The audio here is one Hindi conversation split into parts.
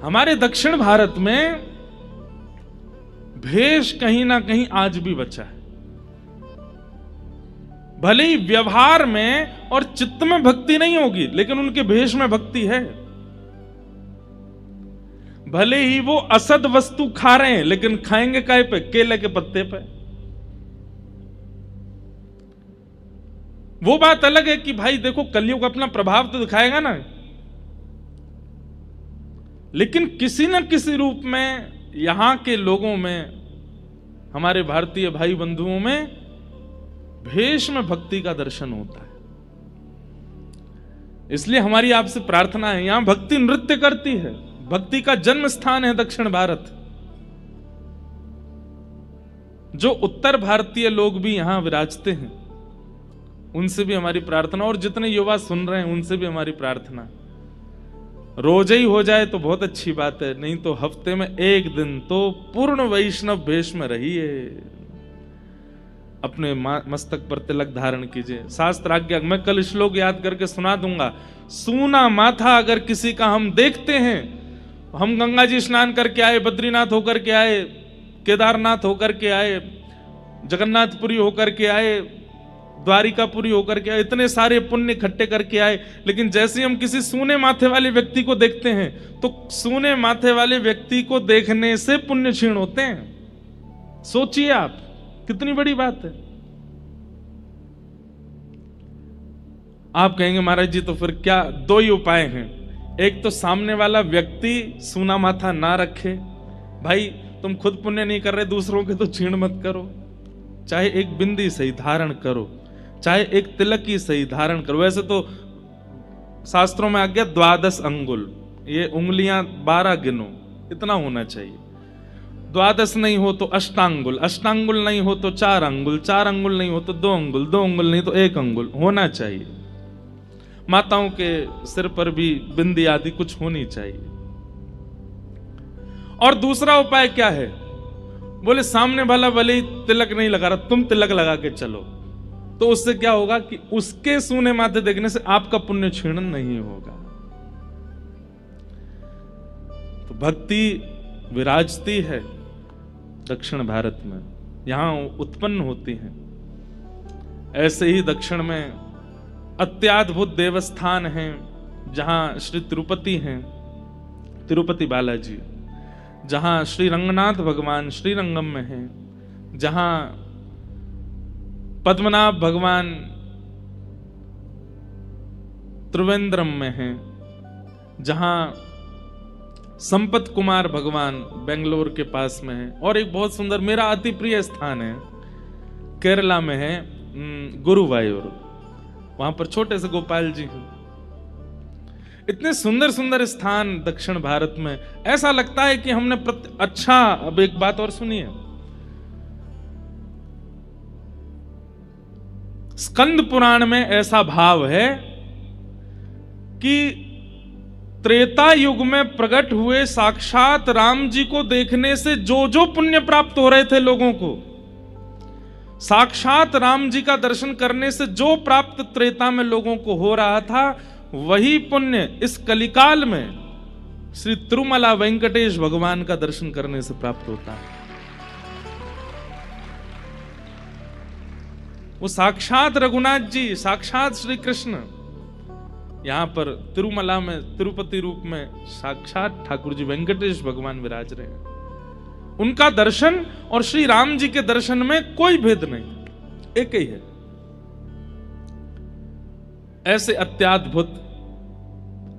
हमारे दक्षिण भारत में भेष कहीं ना कहीं आज भी बचा है। भले ही व्यवहार में और चित्त में भक्ति नहीं होगी, लेकिन उनके भेष में भक्ति है। भले ही वो असद वस्तु खा रहे हैं, लेकिन खाएंगे काय पे? केले के पत्ते पे। वो बात अलग है कि भाई देखो कलयुग अपना प्रभाव तो दिखाएगा ना, लेकिन किसी न किसी रूप में यहां के लोगों में, हमारे भारतीय भाई बंधुओं में भेष में भक्ति का दर्शन होता है। इसलिए हमारी आपसे प्रार्थना है, यहां भक्ति नृत्य करती है। भक्ति का जन्म स्थान है दक्षिण भारत। जो उत्तर भारतीय लोग भी यहां विराजते हैं, उनसे भी हमारी प्रार्थना, और जितने युवा सुन रहे हैं उनसे भी हमारी प्रार्थना, रोज ही हो जाए तो बहुत अच्छी बात है, नहीं तो हफ्ते में एक दिन तो पूर्ण वैष्णव भेष में रहिए। अपने मस्तक पर तिलक धारण कीजिए। शास्त्र आज्ञा, मैं कल श्लोक याद करके सुना दूंगा। सूना माथा अगर किसी का हम देखते हैं, हम गंगा जी स्नान करके आए, बद्रीनाथ होकर के आए, केदारनाथ होकर के आए, जगन्नाथपुरी होकर के आए, द्वारिकापुरी होकर के आए, इतने सारे पुण्य इकट्ठे करके आए, लेकिन जैसे हम किसी सूने माथे वाले व्यक्ति को देखते हैं तो सूने माथे वाले व्यक्ति को देखने से पुण्य क्षीण होते हैं। सोचिए आप, कितनी बड़ी बात है। आप कहेंगे महाराज जी तो फिर क्या? दो ही उपाय हैं। एक तो सामने वाला व्यक्ति सूना माथा ना रखे। भाई तुम खुद पुण्य नहीं कर रहे, दूसरों के तो क्षीण मत करो। चाहे एक बिंदी सही धारण करो, चाहे एक तिलक ही सही धारण करो। वैसे तो शास्त्रों में आ गया 12 अंगुल, ये उंगलियां 12 गिनो, इतना होना चाहिए। 12 नहीं हो तो अष्टांगुल, अष्टांगुल नहीं हो तो 4 अंगुल, 4 अंगुल नहीं हो तो 2 अंगुल, 2 अंगुल नहीं तो 1 अंगुल होना चाहिए। माताओं के सिर पर भी बिंदी आदि कुछ होनी चाहिए। और दूसरा उपाय क्या है? बोले सामने वाला भले ही तिलक नहीं लगा रहा, तुम तिलक लगा के चलो, तो उससे क्या होगा कि उसके सूने माथे देखने से आपका पुण्य क्षीण नहीं होगा। तो भक्ति विराजती है दक्षिण भारत में, यहां उत्पन्न होती है। ऐसे ही दक्षिण में अत्याद्भुत देवस्थान हैं, जहां श्री तिरुपति हैं, तिरुपति बालाजी, जहां श्री रंगनाथ भगवान श्रीरंगम में हैं, जहां पद्मनाभ भगवान त्रिवेंद्रम में हैं, जहां संपत कुमार भगवान बेंगलोर के पास में है, और एक बहुत सुंदर मेरा अति प्रिय स्थान है केरला में है गुरुवायूर, वहां पर छोटे से गोपाल जी हैं। इतने सुंदर सुंदर स्थान दक्षिण भारत में, ऐसा लगता है कि हमने अच्छा। अब एक बात और सुनिए, स्कंद पुराण में ऐसा भाव है कि त्रेता युग में प्रकट हुए साक्षात राम जी को देखने से जो जो पुण्य प्राप्त हो रहे थे लोगों को, साक्षात राम जी का दर्शन करने से जो प्राप्त त्रेता में लोगों को हो रहा था, वही पुण्य इस कलिकाल में श्री तिरुमला वेंकटेश भगवान का दर्शन करने से प्राप्त होता है। वो साक्षात रघुनाथ जी, साक्षात श्री कृष्ण यहां पर तिरुमला में तिरुपति रूप में साक्षात ठाकुर जी वेंकटेश भगवान विराज रहे हैं। उनका दर्शन और श्री राम जी के दर्शन में कोई भेद नहीं, एक ही है। ऐसे अत्याद्भुत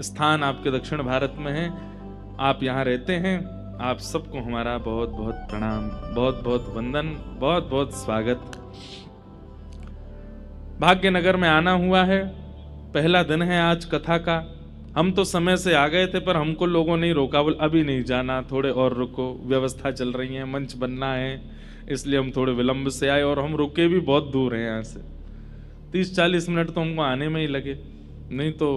स्थान आपके दक्षिण भारत में हैं। आप यहां रहते हैं, आप सबको हमारा बहुत बहुत प्रणाम, बहुत बहुत वंदन, बहुत बहुत स्वागत। भाग्यनगर में आना हुआ है, पहला दिन है आज कथा का। हम तो समय से आ गए थे, पर हमको लोगों ने रोका, बोल अभी नहीं जाना, थोड़े और रुको, व्यवस्था चल रही है, मंच बनना है, इसलिए हम थोड़े विलंब से आए। और हम रुके भी बहुत दूर हैं यहाँ से, 30-40 मिनट तो हमको आने में ही लगे, नहीं तो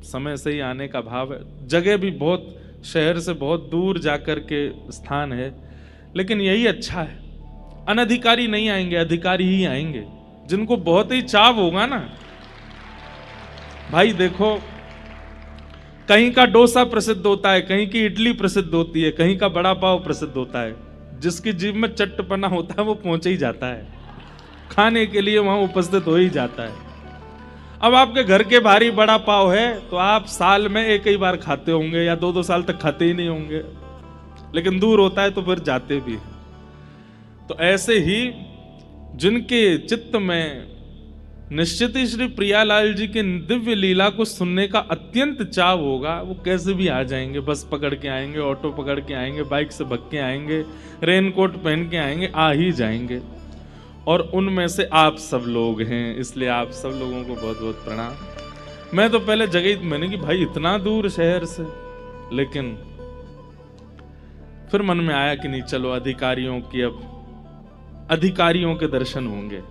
समय से ही आने का भाव है। जगह भी बहुत, शहर से बहुत दूर जाकर के स्थान है, लेकिन यही अच्छा है। अनधिकारी नहीं आएंगे, अधिकारी ही आएंगे, जिनको बहुत ही चाव होगा ना। भाई देखो, कहीं का डोसा प्रसिद्ध होता है, कहीं की इडली प्रसिद्ध होती है, कहीं का बड़ा पाव प्रसिद्ध होता है। जिसकी जीभ में चट्टपना होता है वो पहुंच ही जाता है, खाने के लिए वहां उपस्थित हो ही जाता है। अब आपके घर के भारी बड़ा पाव है तो आप साल में एक ही बार खाते होंगे या 2-2 साल तक खाते ही नहीं होंगे, लेकिन दूर होता है तो फिर जाते भी हैं। तो ऐसे ही जिनके चित्त में निश्चित ही श्री प्रियालाल जी के दिव्य लीला को सुनने का अत्यंत चाव होगा, वो कैसे भी आ जाएंगे, बस पकड़ के आएंगे, ऑटो पकड़ के आएंगे, बाइक से भग के आएंगे, रेनकोट पहन के आएंगे, आ ही जाएंगे। और उनमें से आप सब लोग हैं, इसलिए आप सब लोगों को बहुत बहुत प्रणाम। मैं तो पहले जगह मैंने कि भाई इतना दूर शहर से, लेकिन फिर मन में आया कि नहीं चलो अधिकारियों की, अब अधिकारियों के दर्शन होंगे।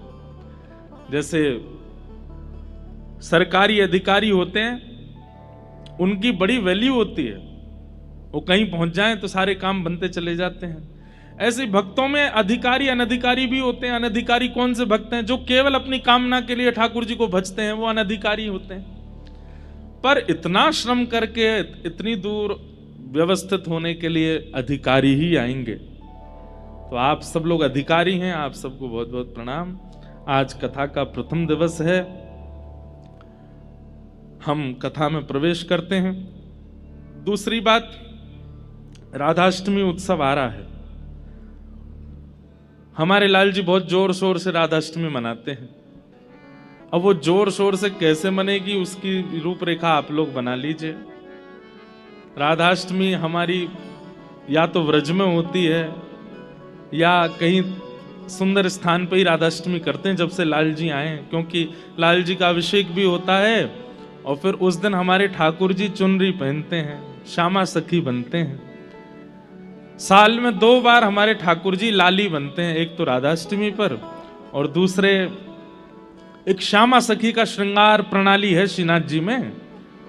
जैसे सरकारी अधिकारी होते हैं उनकी बड़ी वैल्यू होती है, वो कहीं पहुंच जाएं तो सारे काम बनते चले जाते हैं। ऐसे भक्तों में अधिकारी अनधिकारी भी होते हैं। अनधिकारी कौन से भक्त हैं? जो केवल अपनी कामना के लिए ठाकुर जी को भजते हैं, वो अनधिकारी होते हैं। पर इतना श्रम करके इतनी दूर व्यवस्थित होने के लिए अधिकारी ही आएंगे। तो आप सब लोग अधिकारी हैं, आप सबको बहुत बहुत प्रणाम। आज कथा का प्रथम दिवस है, हम कथा में प्रवेश करते हैं। दूसरी बात, राधाष्टमी उत्सव आ रहा है। हमारे लाल जी बहुत जोर शोर से राधाष्टमी मनाते हैं। अब वो जोर शोर से कैसे मनेगी उसकी रूपरेखा आप लोग बना लीजिए। राधाष्टमी हमारी या तो व्रज में होती है या कहीं सुंदर स्थान पर ही राधाष्टमी करते हैं जब से लाल जी आए, क्योंकि लाल जी का अभिषेक भी होता है और फिर उस दिन हमारे ठाकुर जी चुनरी पहनते हैं, श्यामा सखी बनते हैं। साल में 2 बार हमारे ठाकुर जी लाली बनते हैं, एक तो राधाष्टमी पर और दूसरे एक श्यामा सखी का श्रृंगार प्रणाली है श्रीनाथ जी में,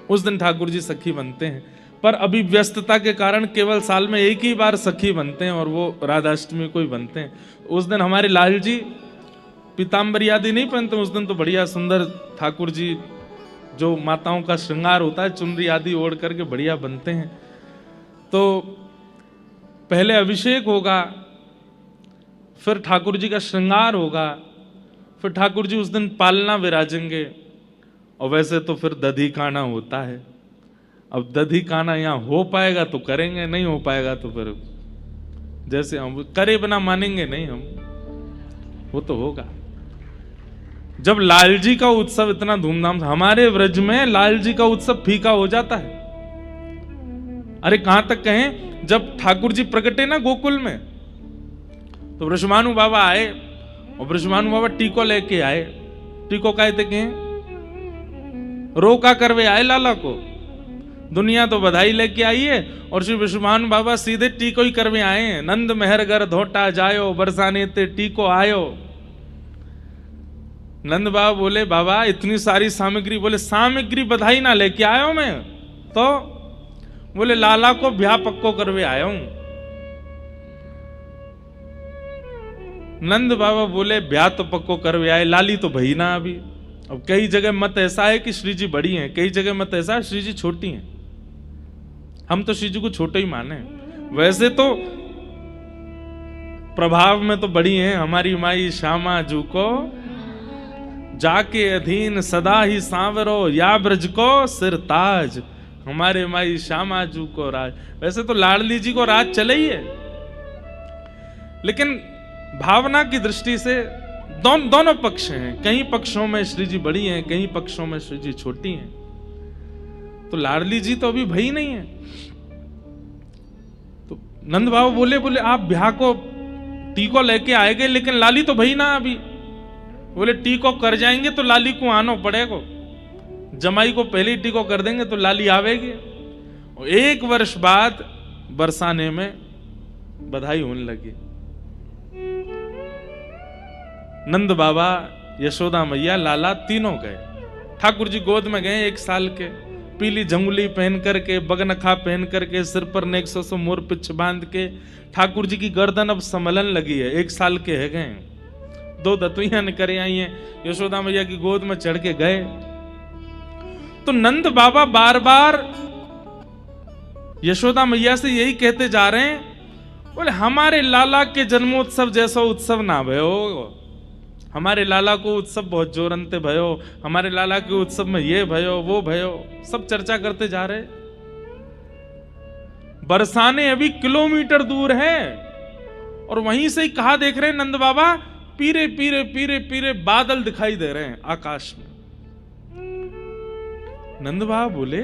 उस दिन ठाकुर जी सखी बनते हैं। पर अभी व्यस्तता के कारण केवल साल में एक ही बार सखी बनते हैं और वो राधाष्टमी को ही बनते हैं। उस दिन हमारे लाल जी पीताम्बरी आदि नहीं पहनते, उस दिन तो बढ़िया सुंदर ठाकुर जी जो माताओं का श्रृंगार होता है चुनरी आदि ओढ़ करके बढ़िया बनते हैं। तो पहले अभिषेक होगा, फिर ठाकुर जी का श्रृंगार होगा, फिर ठाकुर जी उस दिन पालना विराजेंगे और वैसे तो फिर दधी काना होता है। अब दधी काना यहाँ हो पाएगा तो करेंगे, नहीं हो पाएगा तो फिर जैसे हम करे बिना मानेंगे नहीं हम, वो तो होगा। जब लाल जी का उत्सव इतना धूमधाम से, हमारे व्रज में लाल जी का उत्सव फीका हो जाता है। अरे कहां तक कहें, जब ठाकुर जी प्रकटे ना गोकुल में तो वृषभानु बाबा आए और वृषभानु बाबा टीको लेके आए। टीको कहते कहें रोका करवे आए लाला को, दुनिया तो बधाई लेके आई है और श्री वृषभानु बाबा सीधे टीको ही करवे आए हैं। नंद मेहरगर धोटा जायो बरसाने ते टीको आयो। नंद बाबा बोले बाबा इतनी सारी सामग्री, बोले सामग्री बधाई ना लेके आया हूं मैं, तो बोले लाला को ब्याह पक्को करवे आया हूं। नंद बाबा बोले ब्याह तो पक्को करवे आए, लाली तो भई ना अभी। अब कई जगह मत ऐसा है कि श्री जी बड़ी हैं, कई जगह मत ऐसा है श्री जी छोटी हैं। हम तो श्री जी को छोटे ही माने, वैसे तो प्रभाव में तो बड़ी हैं। हमारी माई श्यामा जू को जाके अधीन सदा ही सांवरो, या ब्रज को सिर ताज। हमारे माई श्यामा जू को राज, वैसे तो लाडली जी को राज चले ही है, लेकिन भावना की दृष्टि से दोनों पक्ष हैं। कई पक्षों में श्री जी बड़ी हैं, कई पक्षों में श्री जी छोटी हैं। तो लाडली जी तो अभी भई नहीं है। तो नंद बाबा बोले आप ब्याह को टीको लेके आएंगे, लेकिन लाली तो भई ना अभी। बोले टीको कर जाएंगे तो लाली को आना पड़ेगा, जमाई को पहले ही टीको कर देंगे तो लाली आवेगी। और 1 वर्ष बाद बरसाने में बधाई होने लगी। नंद बाबा, यशोदा मैया, लाला तीनों गए। ठाकुर जी गोद में गए 1 साल के, पीली झंगुली पहन करके, बगनखा पहन करके, सिर पर नेक्सो से मोर पिछ बांध के। ठाकुर जी की गर्दन अब संभलन लगी है, 1 साल के है गए। 2 दतुइयां निकल आई हैं, यशोदा मैया की गोद में चढ़ के गए। तो नंद बाबा बार बार यशोदा मैया से यही कहते जा रहे हैं, बोले हमारे लाला के जन्मोत्सव जैसा उत्सव ना भयो, हमारे लाला को उत्सव बहुत जोरंते भयो, हमारे लाला के उत्सव में ये भयो वो भयो, सब चर्चा करते जा रहे। बरसाने अभी किलोमीटर दूर है और वहीं से ही कहा देख रहे हैं नंद बाबा, पीरे पीरे पीरे पीरे बादल दिखाई दे रहे हैं आकाश में। नंद बाबा बोले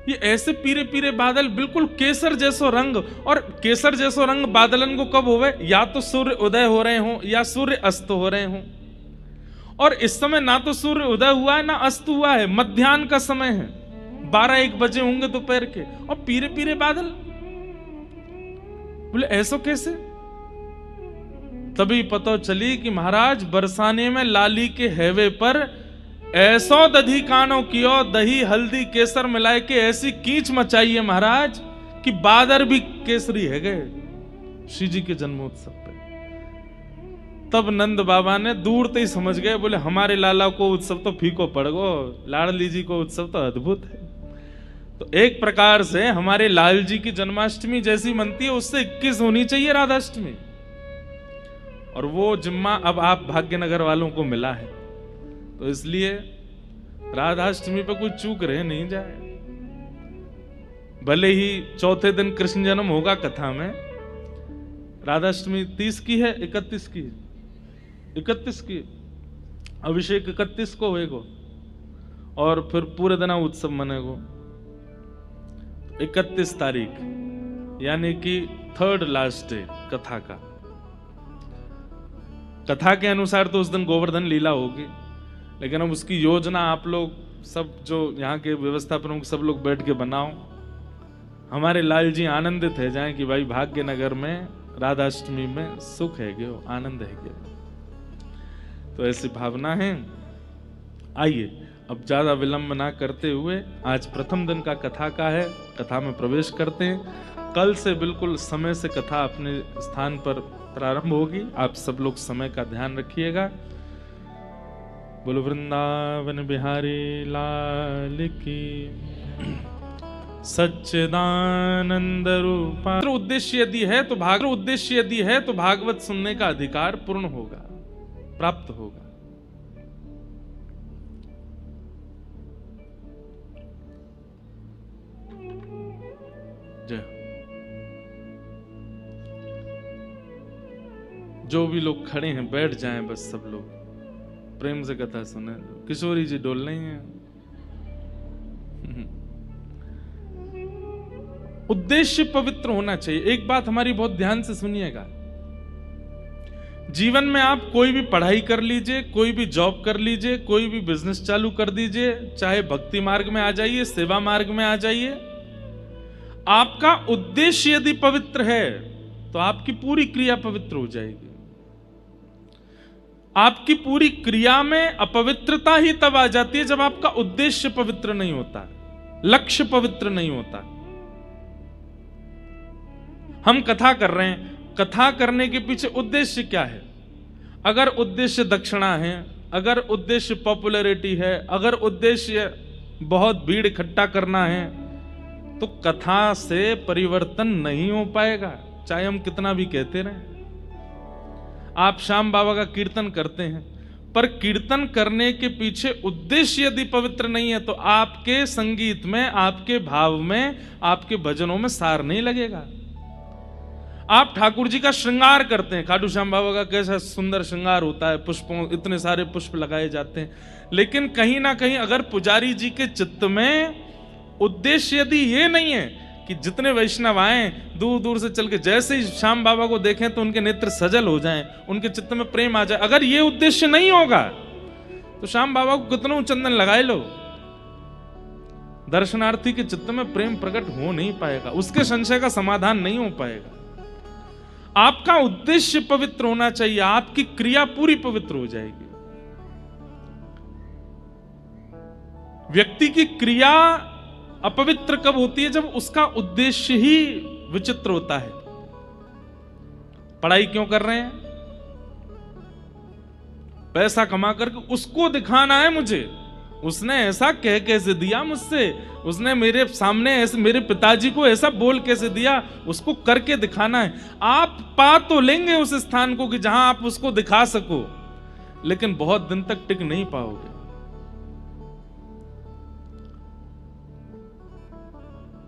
ये ऐसे पीरे पीरे बादल, बिल्कुल केसर जैसो रंग, और केसर जैसो रंग बादलन को कब होवे, या तो सूर्य उदय हो रहे हो या सूर्य अस्त हो रहे हो, और इस समय ना तो सूर्य उदय हुआ है ना अस्त हुआ है, मध्याह्न का समय है, 12-1 बजे होंगे दोपहर के, और पीरे पीरे बादल। बोले ऐसो कैसे? तभी पता चली कि महाराज बरसाने में लाली के हैवे पर ऐसो दधी कानो कियो, दही हल्दी केसर मिलाए के ऐसी कीच मचाई है महाराज कि बादर भी केसरी है गए श्री जी के जन्मोत्सव पे। तब नंद बाबा ने दूर से ही समझ गए, बोले हमारे लाला को उत्सव तो फीको पड़ गो, लाडली जी को उत्सव तो अद्भुत है। तो एक प्रकार से हमारे लाल जी की जन्माष्टमी जैसी मनती है, उससे 21 होनी चाहिए राधाष्टमी, और वो जिम्मा अब आप भाग्यनगर वालों को मिला है। तो इसलिए राधाष्टमी पे कोई चूक रहे नहीं जाए। भले ही चौथे दिन कृष्ण जन्म होगा कथा में, राधाष्टमी 30 की है, 31 की, 31 की, अभिषेक 31 को होएगो, और फिर पूरे दिन उत्सव मनेगो 31 तारीख, यानी कि 3rd लास्ट डे कथा का। कथा के अनुसार तो उस दिन गोवर्धन लीला होगी, लेकिन अब उसकी योजना आप लोग सब जो यहाँ के व्यवस्था प्रमुख सब लोग बैठ के बनाओ। हमारे लाल जी आनंदित है जाए कि भाई भाग्यनगर में राधाष्टमी में सुख है गयो, आनंद है गयो। तो ऐसी भावना है। आइए अब ज्यादा विलंब ना करते हुए, आज प्रथम दिन का कथा का है, कथा में प्रवेश करते हैं। कल से बिल्कुल समय से कथा अपने स्थान पर प्रारंभ होगी। आप सब लोग समय का ध्यान रखिएगा। बोलो वृंदावन बिहारी लाल की सच्चिदानंद रूपा। उद्देश्य यदि है तो भागवत सुनने का अधिकार पूर्ण होगा, प्राप्त होगा। जय। जो भी लोग खड़े हैं बैठ जाएं, बस सब लोग प्रेम से कथा सुने। किशोरी जी डोल नहीं है। उद्देश्य पवित्र होना चाहिए। एक बात हमारी बहुत ध्यान से सुनिएगा, जीवन में आप कोई भी पढ़ाई कर लीजिए, कोई भी जॉब कर लीजिए, कोई भी बिजनेस चालू कर दीजिए, चाहे भक्ति मार्ग में आ जाइए, सेवा मार्ग में आ जाइए, आपका उद्देश्य यदि पवित्र है तो आपकी पूरी क्रिया पवित्र हो जाएगी। आपकी पूरी क्रिया में अपवित्रता ही तब आ जाती है जब आपका उद्देश्य पवित्र नहीं होता, लक्ष्य पवित्र नहीं होता। हम कथा कर रहे हैं, कथा करने के पीछे उद्देश्य क्या है? अगर उद्देश्य दक्षिणा है, अगर उद्देश्य पॉपुलैरिटी है, अगर उद्देश्य बहुत भीड़ इकट्ठा करना है, तो कथा से परिवर्तन नहीं हो पाएगा, चाहे हम कितना भी कहते रहें। आप श्याम बाबा का कीर्तन करते हैं, पर कीर्तन करने के पीछे उद्देश्य यदि पवित्र नहीं है तो आपके संगीत में, आपके भाव में, आपके भजनों में सार नहीं लगेगा। आप ठाकुर जी का श्रृंगार करते हैं, खाटू श्याम बाबा का कैसा सुंदर श्रृंगार होता है, पुष्पों, इतने सारे पुष्प लगाए जाते हैं, लेकिन कहीं ना कहीं अगर पुजारी जी के चित्त में उद्देश्य यदि ये नहीं है कि जितने वैष्णव आए दूर दूर से चल के जैसे ही श्याम बाबा को देखें तो उनके नेत्र सजल हो जाएं, उनके चित्त में प्रेम आ जाए, अगर ये उद्देश्य नहीं होगा तो श्याम बाबा को कितना चंदन लगाए लो, दर्शनार्थी के चित्त में प्रेम प्रकट हो नहीं पाएगा, उसके संशय का समाधान नहीं हो पाएगा। आपका उद्देश्य पवित्र होना चाहिए, आपकी क्रिया पूरी पवित्र हो जाएगी। व्यक्ति की क्रिया अपवित्र कब होती है? जब उसका उद्देश्य ही विचित्र होता है। पढ़ाई क्यों कर रहे हैं? पैसा कमा करके उसको दिखाना है मुझे, उसने ऐसा कह कैसे दिया मुझसे, उसने मेरे सामने ऐसे मेरे पिताजी को ऐसा बोल कैसे दिया, उसको करके दिखाना है। आप पा तो लेंगे उस स्थान को कि जहां आप उसको दिखा सको, लेकिन बहुत दिन तक टिक नहीं पाओगे।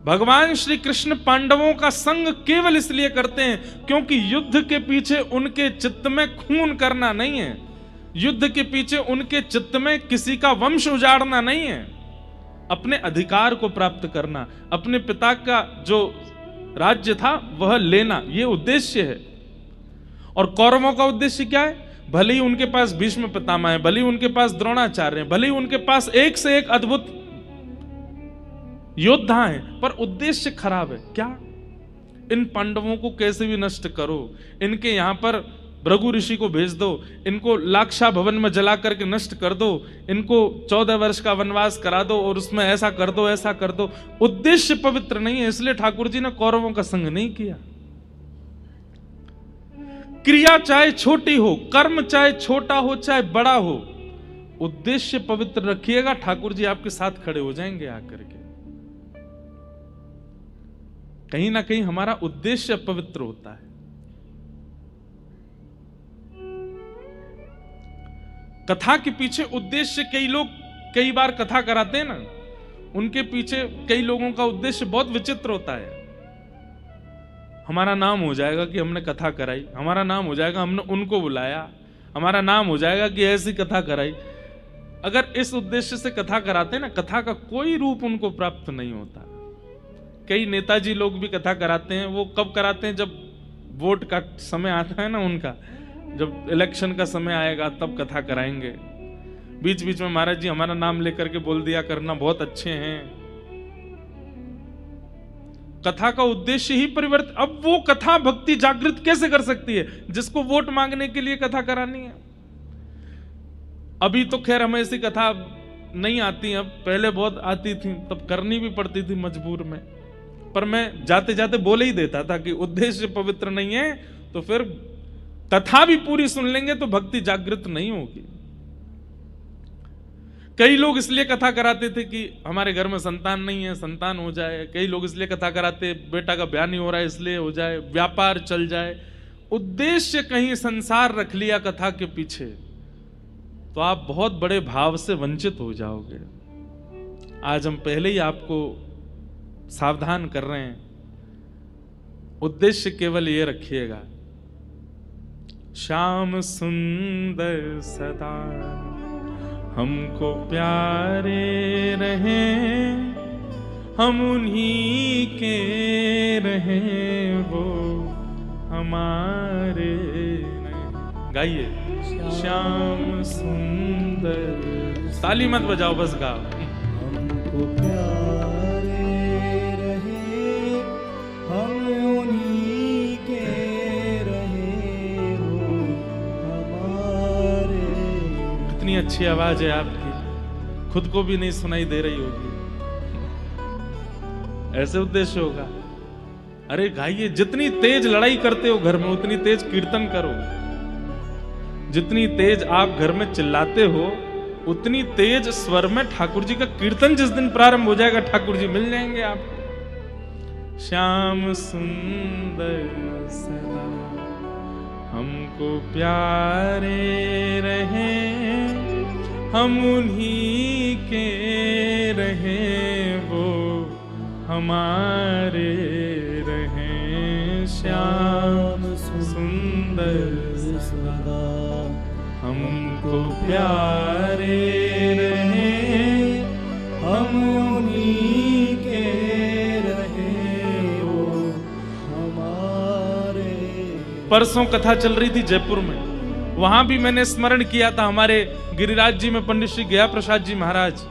भगवान श्री कृष्ण पांडवों का संग केवल इसलिए करते हैं क्योंकि युद्ध के पीछे उनके चित्त में खून करना नहीं है, युद्ध के पीछे उनके चित्त में किसी का वंश उजाड़ना नहीं है, अपने अधिकार को प्राप्त करना, अपने पिता का जो राज्य था वह लेना, यह उद्देश्य है। और कौरवों का उद्देश्य क्या है? भले ही उनके पास भीष्म पितामह है, भले ही उनके पास द्रोणाचार्य है, भले ही उनके पास एक से एक अद्भुत योद्धा हैं, पर उद्देश्य खराब है। क्या? इन पांडवों को कैसे भी नष्ट करो, इनके यहां पर भृगु ऋषि को भेज दो, इनको लाक्षा भवन में जला करके नष्ट कर दो, इनको 14 वर्ष का वनवास करा दो और उसमें ऐसा कर दो, ऐसा कर दो। उद्देश्य पवित्र नहीं है, इसलिए ठाकुर जी ने कौरवों का संग नहीं किया। क्रिया चाहे छोटी हो, कर्म चाहे छोटा हो चाहे बड़ा हो, उद्देश्य पवित्र रखिएगा, ठाकुर जी आपके साथ खड़े हो जाएंगे आकर के। कहीं ना कहीं हमारा उद्देश्य पवित्र होता है। कथा के पीछे उद्देश्य, कई लोग कई बार कथा कराते हैं ना, उनके पीछे कई लोगों का उद्देश्य बहुत विचित्र होता है। हमारा नाम हो जाएगा कि हमने कथा कराई, हमारा नाम हो जाएगा हमने उनको बुलाया, हमारा नाम हो जाएगा कि ऐसी कथा कराई। अगर इस उद्देश्य से कथा कराते हैं ना, कथा का कोई रूप उनको प्राप्त नहीं होता। कई नेताजी लोग भी कथा कराते हैं, वो कब कराते हैं? जब वोट का समय आता है ना उनका, जब इलेक्शन का समय आएगा तब कथा कराएंगे। बीच बीच में महाराज जी हमारा नाम लेकर के बोल दिया करना, बहुत अच्छे हैं। कथा का उद्देश्य ही परिवर्तित। अब वो कथा भक्ति जागृत कैसे कर सकती है जिसको वोट मांगने के लिए कथा करानी है? अभी तो खैर हमें ऐसी कथा नहीं आती, अब पहले बहुत आती थी, तब करनी भी पड़ती थी मजबूर में। पर मैं जाते जाते बोले ही देता था कि उद्देश्य पवित्र नहीं है तो फिर कथा भी पूरी सुन लेंगे तो भक्ति जागृत नहीं होगी। कई लोग इसलिए कथा कराते थे कि हमारे घर में संतान नहीं है, संतान हो जाए। कई लोग इसलिए कथा कराते, बेटा का ब्याह नहीं हो रहा है इसलिए हो जाए, व्यापार चल जाए। उद्देश्य कहीं संसार रख लिया कथा के पीछे तो आप बहुत बड़े भाव से वंचित हो जाओगे। आज हम पहले ही आपको सावधान कर रहे हैं, उद्देश्य केवल ये रखिएगा, श्याम सुंदर सदा हमको प्यारे रहें, हम उन्हीं के रहें, वो हमारे नहीं। गाइए, श्याम सुंदर। ताली मत बजाओ, बस गाओ। हमको प्यारे रहे, हम उन्हीं के रहे, वो हमारे। कितनी अच्छी आवाज है आपकी, खुद को भी नहीं सुनाई दे रही होगी। ऐसे उद्देश्य होगा। अरे गाइए, जितनी तेज लड़ाई करते हो घर में उतनी तेज कीर्तन करो। जितनी तेज आप घर में चिल्लाते हो उतनी तेज स्वर में ठाकुर जी का कीर्तन जिस दिन प्रारंभ हो जाएगा ठाकुर जी मिल जाएंगे आपको। श्याम सुंदर सदा हमको प्यारे रहे, हम उन्हीं के रहे, वो हमारे रहे। श्याम सुंदर सदा हमको प्यारे रहे, हम उन्हीं के रहे, वो हमारे। परसों कथा चल रही थी जयपुर में, वहां भी मैंने स्मरण किया था हमारे गिरिराज जी में पंडित श्री गया प्रसाद जी महाराज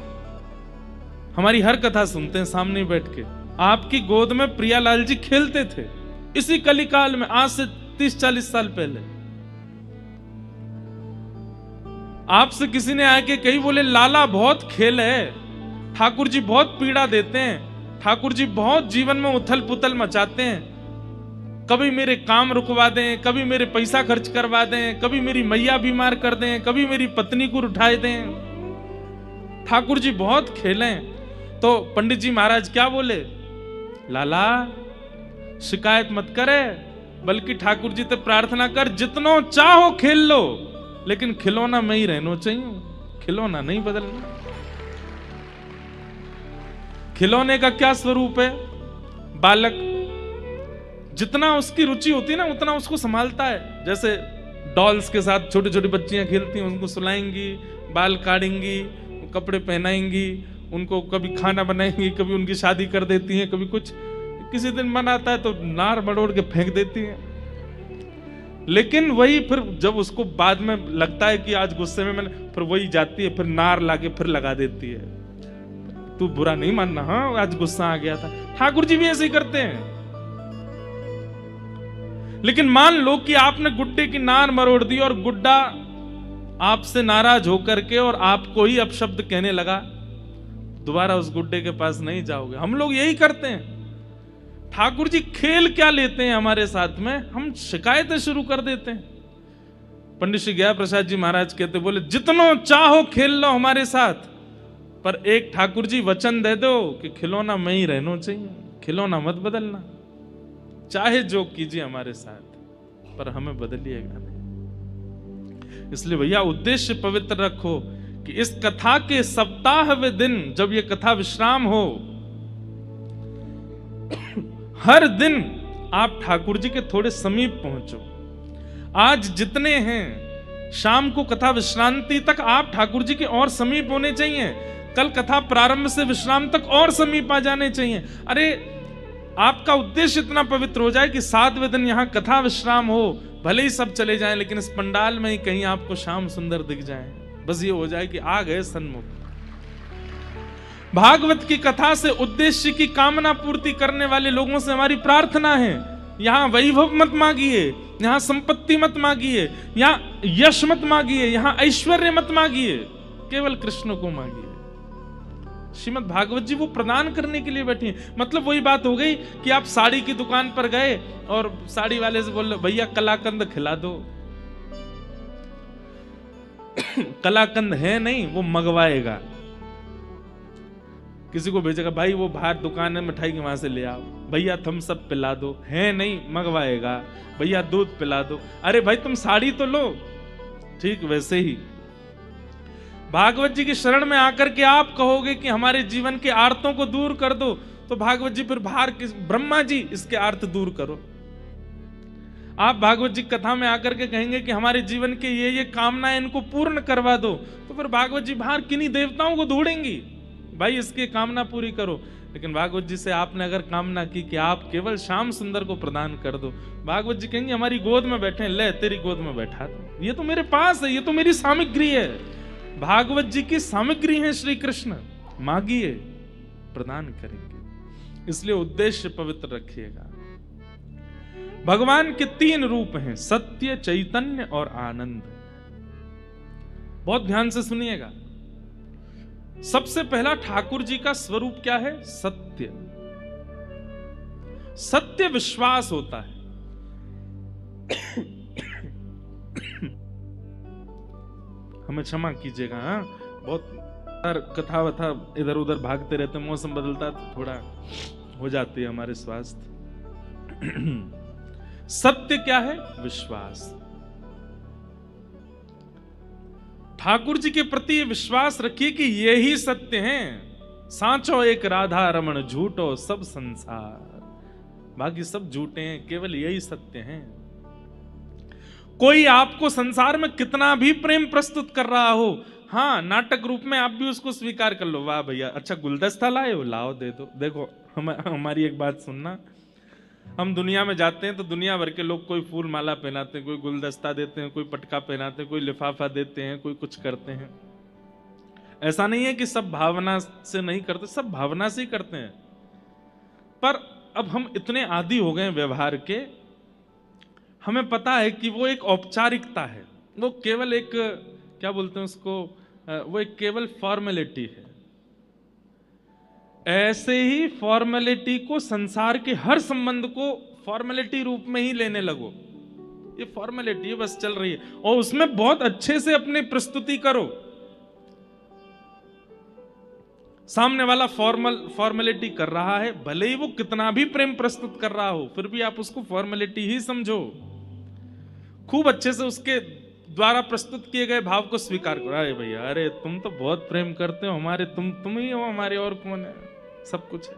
हमारी हर कथा सुनते हैं सामने बैठ के। आपकी गोद में प्रियालाल जी खेलते थे इसी कलिकाल में, आज से 30-40 साल पहले। आपसे किसी ने आके कही, बोले लाला बहुत खेल है, ठाकुर जी बहुत पीड़ा देते हैं, ठाकुर जी बहुत जीवन में उथल पुथल मचाते हैं, कभी मेरे काम रुकवा दें, कभी मेरे पैसा खर्च करवा दें, कभी मेरी मैया बीमार कर दें, कभी मेरी पत्नी को उठाए दें। ठाकुर जी बहुत खेले। तो पंडित जी महाराज क्या बोले, लाला शिकायत मत करे, बल्कि ठाकुर जी से प्रार्थना कर, जितनो चाहो खेल लो, लेकिन खिलौना में ही रहना चाहिए, खिलौना नहीं बदलना। खिलौने का क्या स्वरूप है, बालक जितना उसकी रुचि होती है ना उतना उसको संभालता है। जैसे डॉल्स के साथ छोटी छोटी बच्चियां खेलती हैं, उनको सुलाएंगी, बाल काटेंगी, कपड़े पहनाएंगी, उनको कभी खाना बनाएंगी, कभी उनकी शादी कर देती हैं, कभी कुछ, किसी दिन मन आता है तो नार मड़ोड़ के फेंक देती हैं। लेकिन वही फिर जब उसको बाद में लगता है कि आज गुस्से में मैंने, फिर वही जाती है, फिर नार लाके फिर लगा देती है। तू बुरा नहीं मानना, हाँ आज गुस्सा आ गया था। ठाकुर जी भी ऐसे ही करते हैं। लेकिन मान लो कि आपने गुड्डे की नार मरोड़ दी और गुड्डा आपसे नाराज होकर के और आपको ही अपशब्द कहने लगा, दोबारा उस गुड्डे के पास नहीं जाओगे। हम लोग यही करते हैं। ठाकुर जी खेल क्या लेते हैं हमारे साथ में, हम शिकायतें शुरू कर देते हैं। पंडित श्री गया प्रसाद जी महाराज कहते, बोले जितनो चाहो खेल लो हमारे साथ, पर एक ठाकुर जी वचन दे दो कि खिलौना में ही रहना चाहिए, खिलौना मत बदलना, चाहे जो कीजिए हमारे साथ, पर हमें बदलिएगा नहीं। इसलिए भैया उद्देश्य पवित्र रखो कि इस कथा के सप्ताह वे दिन जब ये कथा विश्राम हो, हर दिन आप ठाकुर जी के थोड़े समीप पहुंचो। आज जितने हैं, शाम को कथा विश्रांति तक आप ठाकुर जी के और समीप होने चाहिए। कल कथा प्रारंभ से विश्राम तक और समीप आ जाने चाहिए। अरे आपका उद्देश्य इतना पवित्र हो जाए कि 7वें दिन यहां कथा विश्राम हो, भले ही सब चले जाएं, लेकिन इस पंडाल में ही कहीं आपको शाम सुंदर दिख जाए। बस ये हो जाए कि आ गए सन्मुख। भागवत की कथा से उद्देश्य की कामना पूर्ति करने वाले लोगों से हमारी प्रार्थना है, यहां वैभव मत मांगिए, यहां संपत्ति मत मांगिए, यहां यश मत मांगिए, यहां ऐश्वर्य मत मांगिए, केवल कृष्ण को मांगिए। श्रीमद् भागवत जी वो प्रदान करने के लिए बैठी हैं। मतलब वही बात हो गई कि आप साड़ी की दुकान पर गए और साड़ी वाले से बोल रहे, भैया कलाकंद खिला दो। कलाकंद है नहीं, वो मंगवाएगा, किसी को भेजेगा, भाई वो बाहर दुकान है मिठाई की, वहां से ले आओ। भैया थम्स अप पिला दो, है नहीं, मंगवाएगा। भैया दूध पिला दो, अरे भाई तुम साड़ी तो लो। ठीक वैसे ही भागवत जी की शरण में आकर के आप कहोगे कि हमारे जीवन के आर्तों को दूर कर दो, तो भागवत जी फिर बाहर ब्रह्मा जी इसके आर्त दूर करो। आप भागवत जी कथा में आकर के कहेंगे कि हमारे जीवन के ये कामनाएं इनको पूर्ण करवा दो, तो फिर भागवत जी बाहर किन्हीं देवताओं को ढूंढेंगी, भाई इसकी कामना पूरी करो। लेकिन भागवत जी से आपने अगर कामना की कि आप केवल श्याम सुंदर को प्रदान कर दो, भागवत जी कहेंगे हमारी गोद में बैठे, ले तेरी गोद में बैठा दो, ये तो मेरे पास है, ये तो मेरी सामग्री है। भागवत जी की सामग्री है श्री कृष्ण, मांगिए प्रदान करेंगे। इसलिए उद्देश्य पवित्र रखिएगा। भगवान के 3 रूप हैं, सत्य, चैतन्य और आनंद। बहुत ध्यान से सुनिएगा। सबसे पहला ठाकुर जी का स्वरूप क्या है? सत्य। सत्य विश्वास होता है। हमें क्षमा कीजिएगा, हाँ बहुत कथा वथा इधर उधर भागते रहते, मौसम बदलता तो थोड़ा हो जाती है हमारे स्वास्थ्य। सत्य क्या है? विश्वास। ठाकुर जी के प्रति विश्वास रखिए कि यही सत्य हैं। सांचो एक राधा रमण, झूठो सब संसार। बाकी सब झूठे हैं, केवल यही सत्य हैं। कोई आपको संसार में कितना भी प्रेम प्रस्तुत कर रहा हो, हाँ नाटक रूप में आप भी उसको स्वीकार कर लो, वाह भैया अच्छा गुलदस्ता लाए हो, लाओ दे दो। देखो हमारी एक बात सुनना, हम दुनिया में जाते हैं तो दुनिया भर के लोग कोई फूल माला पहनाते हैं, कोई गुलदस्ता देते हैं, कोई पटका पहनाते हैं, कोई लिफाफा देते हैं, कोई कुछ करते हैं। ऐसा नहीं है कि सब भावना से नहीं करते, सब भावना से ही करते हैं। पर अब हम इतने आदी हो गए व्यवहार के, हमें पता है कि वो एक औपचारिकता है, वो केवल एक क्या बोलते हैं उसको, वो एक केवल फॉर्मेलिटी है। ऐसे ही फॉर्मेलिटी को, संसार के हर संबंध को फॉर्मेलिटी रूप में ही लेने लगो। ये फॉर्मेलिटी बस चल रही है और उसमें बहुत अच्छे से अपनी प्रस्तुति करो। सामने वाला फॉर्मेलिटी कर रहा है, भले ही वो कितना भी प्रेम प्रस्तुत कर रहा हो, फिर भी आप उसको फॉर्मेलिटी ही समझो। खूब अच्छे से उसके द्वारा प्रस्तुत किए गए भाव को स्वीकार करो। अरे भैया, अरे तुम तो बहुत प्रेम करते हो हमारे, तुम ही हो हमारे, और कौन है, सब कुछ है।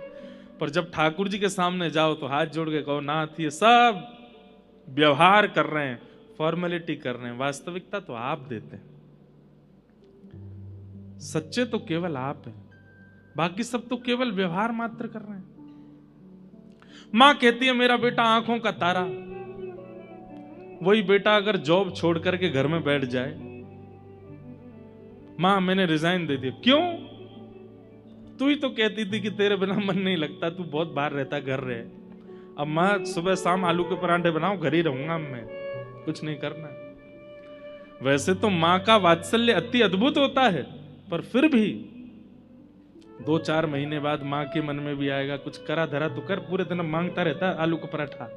पर जब ठाकुर जी के सामने जाओ तो हाथ जोड़ के कहो, नाथ ये सब व्यवहार कर रहे हैं, फॉर्मेलिटी कर रहे हैं, वास्तविकता तो आप देते हैं। सच्चे तो केवल आप हैं, बाकी सब तो केवल व्यवहार मात्र कर रहे हैं। मां कहती है मेरा बेटा आंखों का तारा, वही बेटा अगर जॉब छोड़ करके घर में बैठ जाए, मां मैंने रिजाइन दे दिया, क्यों? तू ही तो कहती थी कि तेरे बिना मन नहीं लगता, तू बहुत बाहर रहता, घर रहे। अब मैं सुबह शाम आलू के परांठे बनाऊं, घर ही रहूंगा, मैं कुछ नहीं करना। वैसे तो मां का वात्सल्य अति अद्भुत होता है, पर फिर भी 2-4 महीने बाद मां के मन में भी आएगा कुछ करा धरा तो कर, पूरे दिन मांगता रहता आलू का पराठा।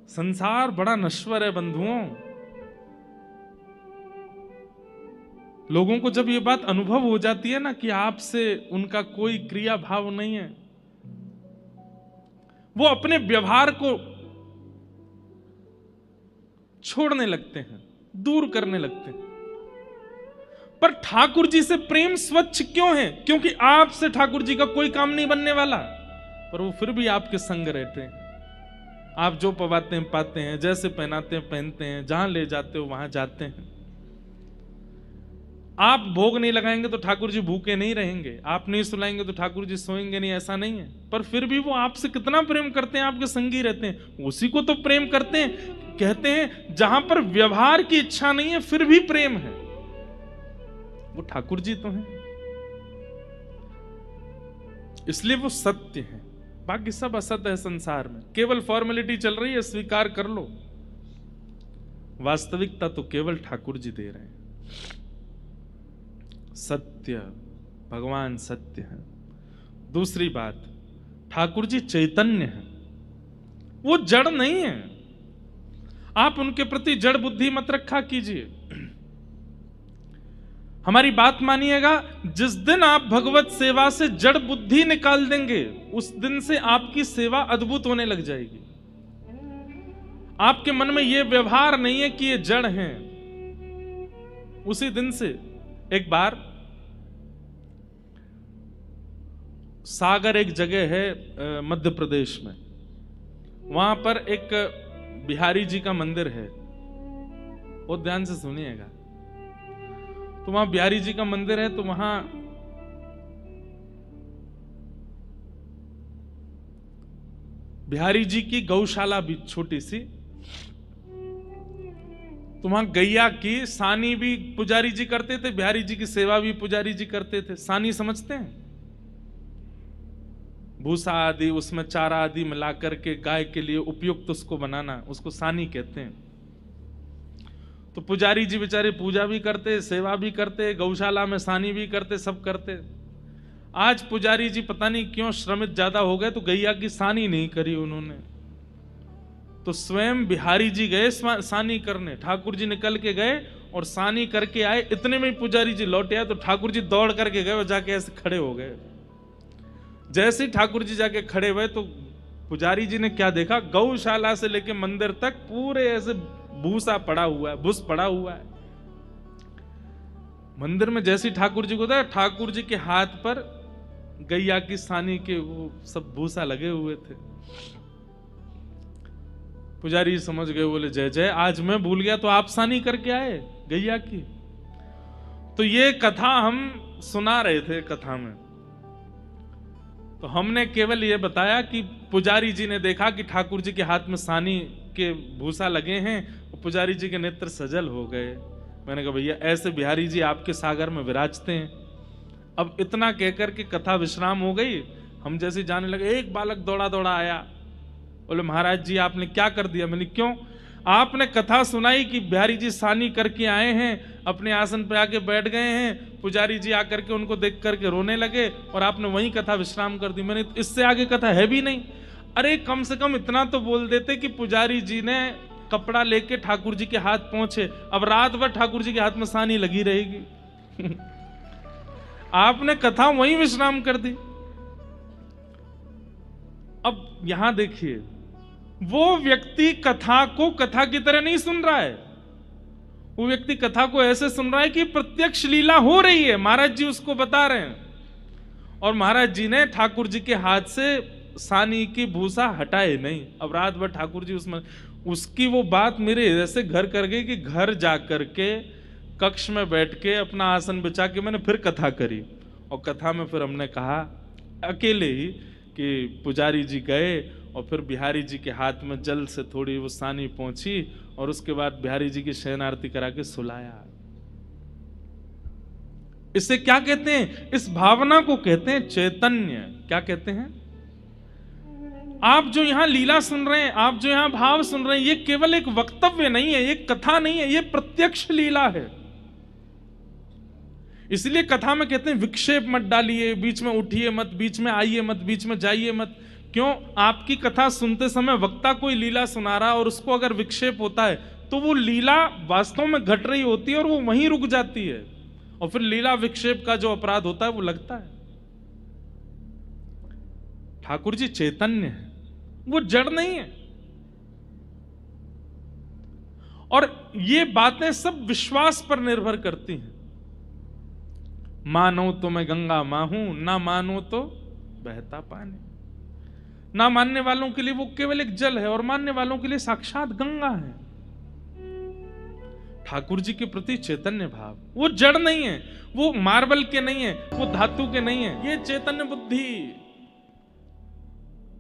संसार बड़ा नश्वर है बंधुओं। लोगों को जब ये बात अनुभव हो जाती है ना कि आपसे उनका कोई क्रिया भाव नहीं है, वो अपने व्यवहार को छोड़ने लगते हैं, दूर करने लगते हैं। पर ठाकुर जी से प्रेम स्वच्छ क्यों है? क्योंकि आपसे ठाकुर जी का कोई काम नहीं बनने वाला, पर वो फिर भी आपके संग रहते हैं। आप जो पवाते हैं पाते हैं, जैसे पहनाते हैं पहनते हैं, जहां ले जाते हो वहां जाते हैं। आप भोग नहीं लगाएंगे तो ठाकुर जी भूखे नहीं रहेंगे, आप नहीं सुलाएंगे तो ठाकुर जी सोएंगे नहीं, ऐसा नहीं है। पर फिर भी वो आपसे कितना प्रेम करते हैं, आपके संगी रहते हैं, उसी को तो प्रेम करते हैं। कहते हैं जहां पर व्यवहार की इच्छा नहीं है फिर भी प्रेम है, वो ठाकुर जी तो हैं। इसलिए वो सत्य है, बाकी सब असत्य है संसार में। केवल फॉर्मेलिटी चल रही है, स्वीकार कर लो। वास्तविकता तो केवल ठाकुर जी दे रहे हैं। सत्य, भगवान सत्य है। दूसरी बात, ठाकुर जी चैतन्य है, वो जड़ नहीं है। आप उनके प्रति जड़ बुद्धि मत रखा कीजिए। हमारी बात मानिएगा, जिस दिन आप भगवत सेवा से जड़ बुद्धि निकाल देंगे, उस दिन से आपकी सेवा अद्भुत होने लग जाएगी। आपके मन में यह व्यवहार नहीं है कि ये जड़ हैं, उसी दिन से। एक बार सागर एक जगह है मध्य प्रदेश में, वहां पर एक बिहारी जी का मंदिर है, बहुत ध्यान से सुनिएगा। तो वहां बिहारी जी का मंदिर है, तो वहां बिहारी जी की गौशाला भी छोटी सी, तो वहां गैया की सानी भी पुजारी जी करते थे, बिहारी जी की सेवा भी पुजारी जी करते थे। सानी समझते हैं? भूसा आदि, उसमें चारा आदि मिलाकर के गाय के लिए उपयुक्त उसको बनाना, उसको सानी कहते हैं। तो पुजारी जी बेचारे पूजा भी करते, सेवा भी करते, गौशाला में सानी भी करते, सब करते। आज पुजारी जी पता नहीं क्यों श्रमित ज्यादा हो गए, तो गैया की सानी नहीं करी उन्होंने। तो स्वयं बिहारी जी गए सानी करने, ठाकुर जी निकल के गए और सानी करके आए। इतने में ही पुजारी जी लौटे आए, तो ठाकुर जी दौड़ करके गए और जाके ऐसे खड़े हो गए। जैसे ही ठाकुर जी जाके खड़े हुए, तो पुजारी जी ने क्या देखा, गौशाला से लेके मंदिर तक पूरे ऐसे भूसा पड़ा हुआ है, भूस पड़ा हुआ है मंदिर में। जैसे ही ठाकुर जी को देखा, ठाकुर जी के हाथ पर गैया की सानी के वो सब भूसा लगे हुए थे। पुजारी समझ गए, बोले जय जय, आज मैं भूल गया तो आप सानी करके आए गैया की। तो ये कथा हम सुना रहे थे कथा में, तो हमने केवल ये बताया कि पुजारी जी ने देखा कि ठाकुर जी के हाथ में सानी के भूसा लगे हैं, और पुजारी जी के नेत्र सजल हो गए। मैंने कहा भैया ऐसे बिहारी जी आपके सागर में विराजते हैं। अब इतना कहकर के कथा विश्राम हो गई, हम जैसे जाने लगे, एक बालक दौड़ा दौड़ा आया, बोले महाराज जी आपने क्या कर दिया? मैंने क्यों? आपने कथा सुनाई कि बिहारी जी सानी करके आए हैं, अपने आसन पे आके बैठ गए हैं, पुजारी जी आकर के उनको देख करके रोने लगे और आपने वहीं कथा विश्राम कर दी। मैंने इससे आगे कथा है भी नहीं। अरे कम से कम इतना तो बोल देते कि पुजारी जी ने कपड़ा लेके ठाकुर जी के हाथ पहुंचे, अब रात भर ठाकुर जी के हाथ में सानी लगी रहेगी। आपने कथा वहीं विश्राम कर दी। अब यहां देखिए, वो व्यक्ति कथा को कथा की तरह नहीं सुन रहा है, वो व्यक्ति कथा को ऐसे सुन रहा है कि प्रत्यक्ष लीला हो रही है, महाराज जी उसको बता रहे हैं। और महाराज जी ने ठाकुर जी के हाथ से सानी की भूसा हटाए नहीं। अब रात भर ठाकुर जी उसमें, उसकी वो बात मेरे ऐसे घर कर गई कि घर जाकर के कक्ष में बैठ के अपना आसन बिछा के मैंने फिर कथा करी। और कथा में फिर हमने कहा अकेले ही कि पुजारी जी गए और फिर बिहारी जी के हाथ में जल से थोड़ी वो सानी पहुंची और उसके बाद बिहारी जी की शयन आरती करा के सुलाया। इसे क्या कहते हैं? इस भावना को कहते हैं चैतन्य। क्या कहते हैं? आप जो यहां लीला सुन रहे हैं, आप जो यहां भाव सुन रहे हैं, ये केवल एक वक्तव्य नहीं है, ये कथा नहीं है, ये प्रत्यक्ष लीला है। इसलिए कथा में कहते हैं विक्षेप मत डालिए, बीच में उठिए मत, बीच में आइए मत, बीच में जाइए मत। क्यों? आपकी कथा सुनते समय वक्ता कोई लीला सुना रहा और उसको अगर विक्षेप होता है तो वो लीला वास्तव में घट रही होती है और वो वहीं रुक जाती है, और फिर लीला विक्षेप का जो अपराध होता है वो लगता है। ठाकुर जी चैतन्य है, वो जड़ नहीं है। और ये बातें सब विश्वास पर निर्भर करती हैं। मानो तो मैं गंगा मां हूं, ना मानो तो बहता पानी। ना मानने वालों के लिए वो केवल एक जल है और मानने वालों के लिए साक्षात गंगा है। ठाकुर जी के प्रति चैतन्य भाव, वो जड़ नहीं है, वो मार्बल के नहीं है, वो धातु के नहीं है, ये चैतन्य बुद्धि।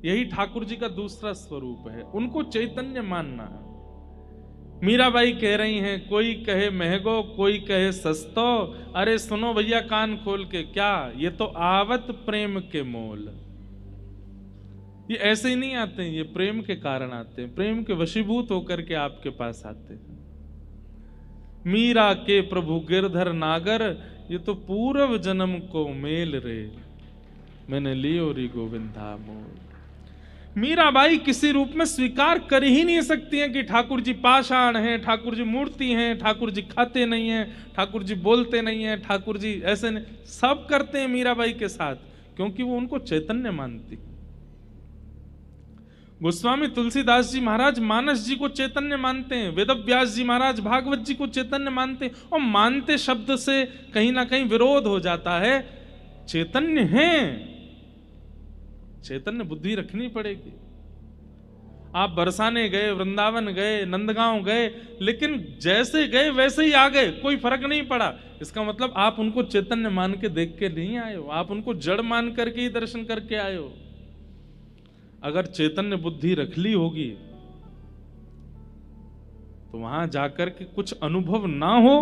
यही ठाकुर जी का दूसरा स्वरूप है, उनको चैतन्य मानना है। मीराबाई कह रही हैं, कोई कहे महंगो, कोई कहे सस्तो, अरे सुनो भैया कान खोल के, क्या ये तो आवत प्रेम के मोल। ये ऐसे ही नहीं आते हैं, ये प्रेम के कारण आते हैं, प्रेम के वशीभूत होकर के आपके पास आते हैं। मीरा के प्रभु गिरधर नागर, ये तो पूर्व जन्म को मेल रे, मैंने लियो री गोविंदा मोल। मीराबाई किसी रूप में स्वीकार कर ही नहीं सकती हैं कि ठाकुर जी पाषाण हैं, ठाकुर जी मूर्ति हैं, ठाकुर जी खाते नहीं हैं, ठाकुर जी बोलते नहीं हैं, ठाकुर जी ऐसे नहीं। सब करते हैं मीराबाई के साथ, क्योंकि वो उनको चैतन्य मानती। गोस्वामी तुलसीदास जी महाराज मानस जी को चैतन्य मानते हैं, वेदव्यास जी महाराज भागवत जी को चैतन्य मानते हैं। और मानते शब्द से कहीं ना कहीं विरोध हो जाता है। चैतन्य हैं, चैतन्य बुद्धि रखनी पड़ेगी। आप बरसाने गए, वृंदावन गए, नंदगांव गए, लेकिन जैसे गए वैसे ही आ गए, कोई फर्क नहीं पड़ा। इसका मतलब आप उनको चैतन्य मान के देख के नहीं आए हो, आप उनको जड़ मान करके ही दर्शन करके आए हो। अगर चैतन्य बुद्धि रख ली होगी तो वहां जाकर के कुछ अनुभव ना हो,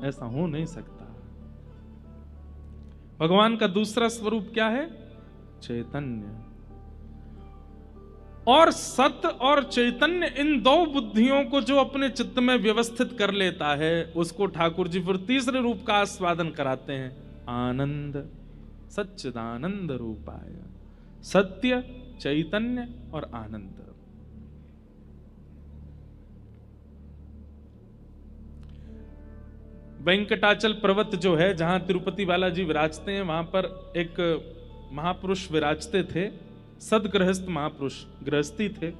ऐसा हो नहीं सकता। भगवान का दूसरा स्वरूप क्या है? चैतन्य। और सत्य और चैतन्य, इन दो बुद्धियों को जो अपने चित्त में व्यवस्थित कर लेता है, उसको ठाकुर जी फिर तीसरे रूप का आस्वादन कराते हैं, आनंद। सच्चिदानंद रूपाय, सत्य, चैतन्य और आनंद। वेंकटाचल पर्वत जो है, जहां तिरुपति बालाजी विराजते हैं, वहां पर एक महापुरुष विराजते थे, सदगृहस्थ महापुरुष, गृहस्थी थे।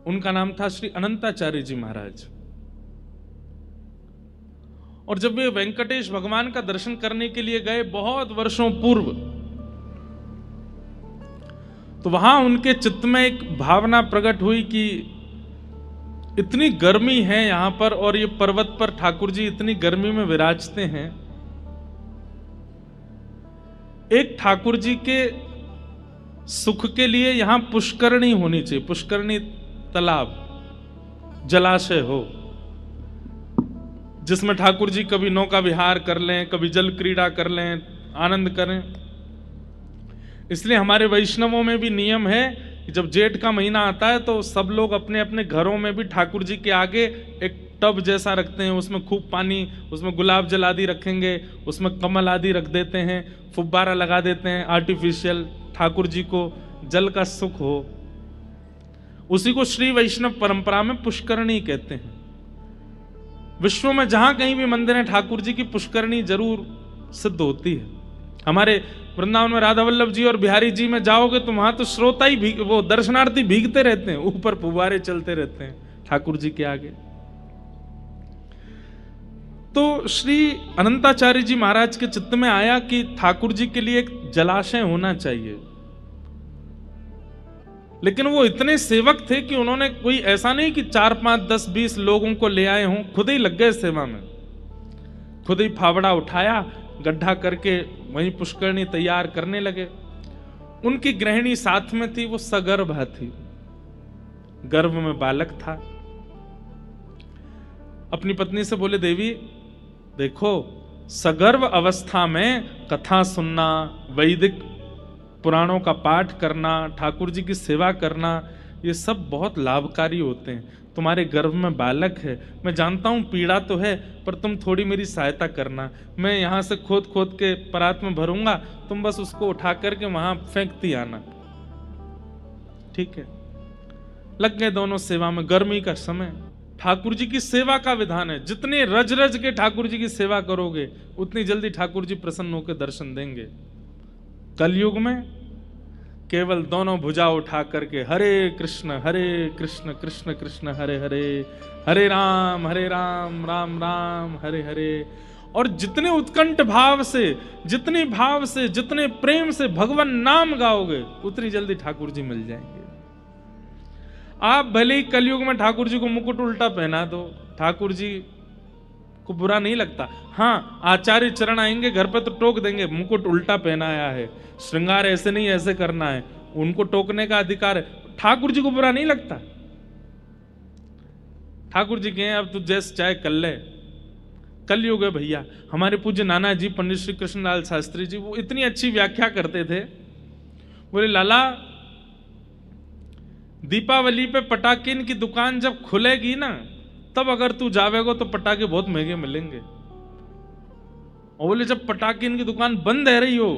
उनका नाम था श्री अनंताचार्य जी महाराज। और जब वे वेंकटेश भगवान का दर्शन करने के लिए गए बहुत वर्षों पूर्व, तो वहां उनके चित्त में एक भावना प्रकट हुई कि इतनी गर्मी है यहां पर, और ये पर्वत पर ठाकुर जी इतनी गर्मी में विराजते हैं। एक ठाकुर जी के सुख के लिए यहां पुष्करणी होनी चाहिए, पुष्करणी तालाब, जलाशय हो, जिसमें ठाकुर जी कभी नौका विहार कर लें, कभी जल क्रीड़ा कर लें, आनंद करें। इसलिए हमारे वैष्णवों में भी नियम है कि जब जेठ का महीना आता है तो सब लोग अपने अपने घरों में भी ठाकुर जी के आगे एक टब जैसा रखते हैं, उसमें खूब पानी, उसमें गुलाब जल आदि रखेंगे, उसमें कमल आदि रख देते हैं, फुब्बारा लगा देते हैं आर्टिफिशियल, ठाकुर जी को जल का सुख हो। उसी को श्री वैष्णव परंपरा में पुष्करणी कहते हैं। विश्व में जहां कहीं भी मंदिर है, ठाकुर जी की पुष्करणी जरूर सिद्ध होती है। हमारे वृंदावन में राधा वल्लभ जी और बिहारी जी में जाओगे तो वहां तो श्रोता ही वो दर्शनार्थी भीगते रहते हैं, ऊपर फुव्वारे चलते रहते हैं ठाकुर जी के आगे। तो श्री अनंताचार्य जी महाराज के चित्त में आया कि ठाकुर जी के लिए एक जलाशय होना चाहिए, लेकिन वो इतने सेवक थे कि उन्होंने कोई ऐसा नहीं कि 4, 5, 10, 20 लोगों को ले आए हों, खुद ही लग गए सेवा में। खुद ही फावड़ा उठाया, गड्ढा करके वहीं पुष्करणी तैयार करने लगे। उनकी गृहिणी साथ में थी, वो सगर्भा थी, गर्भ में बालक था। अपनी पत्नी से बोले, देवी देखो, सगर्भ अवस्था में कथा सुनना, वैदिक पुराणों का पाठ करना, ठाकुर जी की सेवा करना, ये सब बहुत लाभकारी होते हैं। तुम्हारे गर्भ में बालक है, मैं जानता हूं पीड़ा तो है, पर तुम थोड़ी मेरी सहायता करना। मैं यहां से खोद खोद के परात में भरूंगा, तुम बस उसको उठा करके वहां फेंकती आना। ठीक है। लग गए दोनों सेवा में। गर्मी का समय, ठाकुर जी की सेवा का विधान है, जितने रज रज के ठाकुर जी की सेवा करोगे उतनी जल्दी ठाकुर जी प्रसन्न होकर दर्शन देंगे। कलयुग में केवल दोनों भुजा उठा करके हरे कृष्ण कृष्ण कृष्ण हरे हरे, हरे राम राम राम हरे हरे, और जितने उत्कंठ भाव से, जितने भाव से, जितने प्रेम से भगवान नाम गाओगे उतनी जल्दी ठाकुर जी मिल जाएंगे। आप भले ही कलयुग में ठाकुर जी को मुकुट उल्टा पहना दो, ठाकुर जी को बुरा नहीं लगता। हाँ, आचार्य चरण आएंगे घर पे तो टोक देंगे, मुकुट उल्टा पहनाया है, श्रृंगार ऐसे नहीं ऐसे करना है, उनको टोकने का अधिकार है। ठाकुर जी को बुरा नहीं लगता। ठाकुर जी कहें अब तू जैसे चाहे कर ले। कलयुग है भैया। हमारे पूज्य नाना जी पंडित श्री कृष्णलाल शास्त्री जी, वो इतनी अच्छी व्याख्या करते थे। बोले, लाला दीपावली पे पटाकिन की दुकान जब खुलेगी ना, तब अगर तू जावेगो तो पटाखे बहुत महंगे मिलेंगे। और बोले जब पटाकिन की दुकान बंद है रही हो,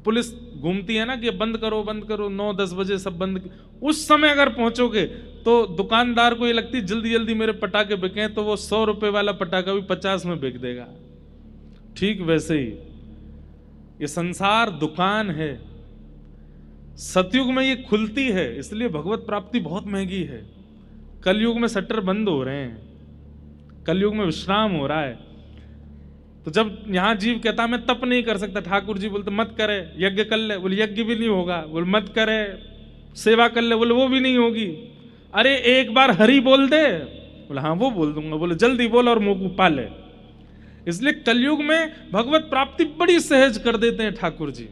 पुलिस घूमती है ना कि बंद करो 9-10 बजे सब बंद, उस समय अगर पहुंचोगे तो दुकानदार को ये लगती जल्दी जल्दी मेरे पटाखे बिके, तो वो 100 रुपए वाला पटाखा भी 50 में बिक देगा। ठीक वैसे ही ये संसार दुकान है। सतयुग में ये खुलती है, इसलिए भगवत प्राप्ति बहुत महंगी है। कलयुग में शटर बंद हो रहे हैं, कलयुग में विश्राम हो रहा है। तो जब यहां जीव कहता मैं तप नहीं कर सकता, ठाकुर जी बोलते मत करे, यज्ञ कर ले, बोले यज्ञ भी नहीं होगा। बोले मत करे, सेवा कर ले, बोले वो भी नहीं होगी। अरे एक बार हरि बोल दे, बोले हाँ वो बोल दूंगा। बोले जल्दी बोल और मुंह पा ले। इसलिए कलयुग में भगवत प्राप्ति बड़ी सहज कर देते हैं ठाकुर जी,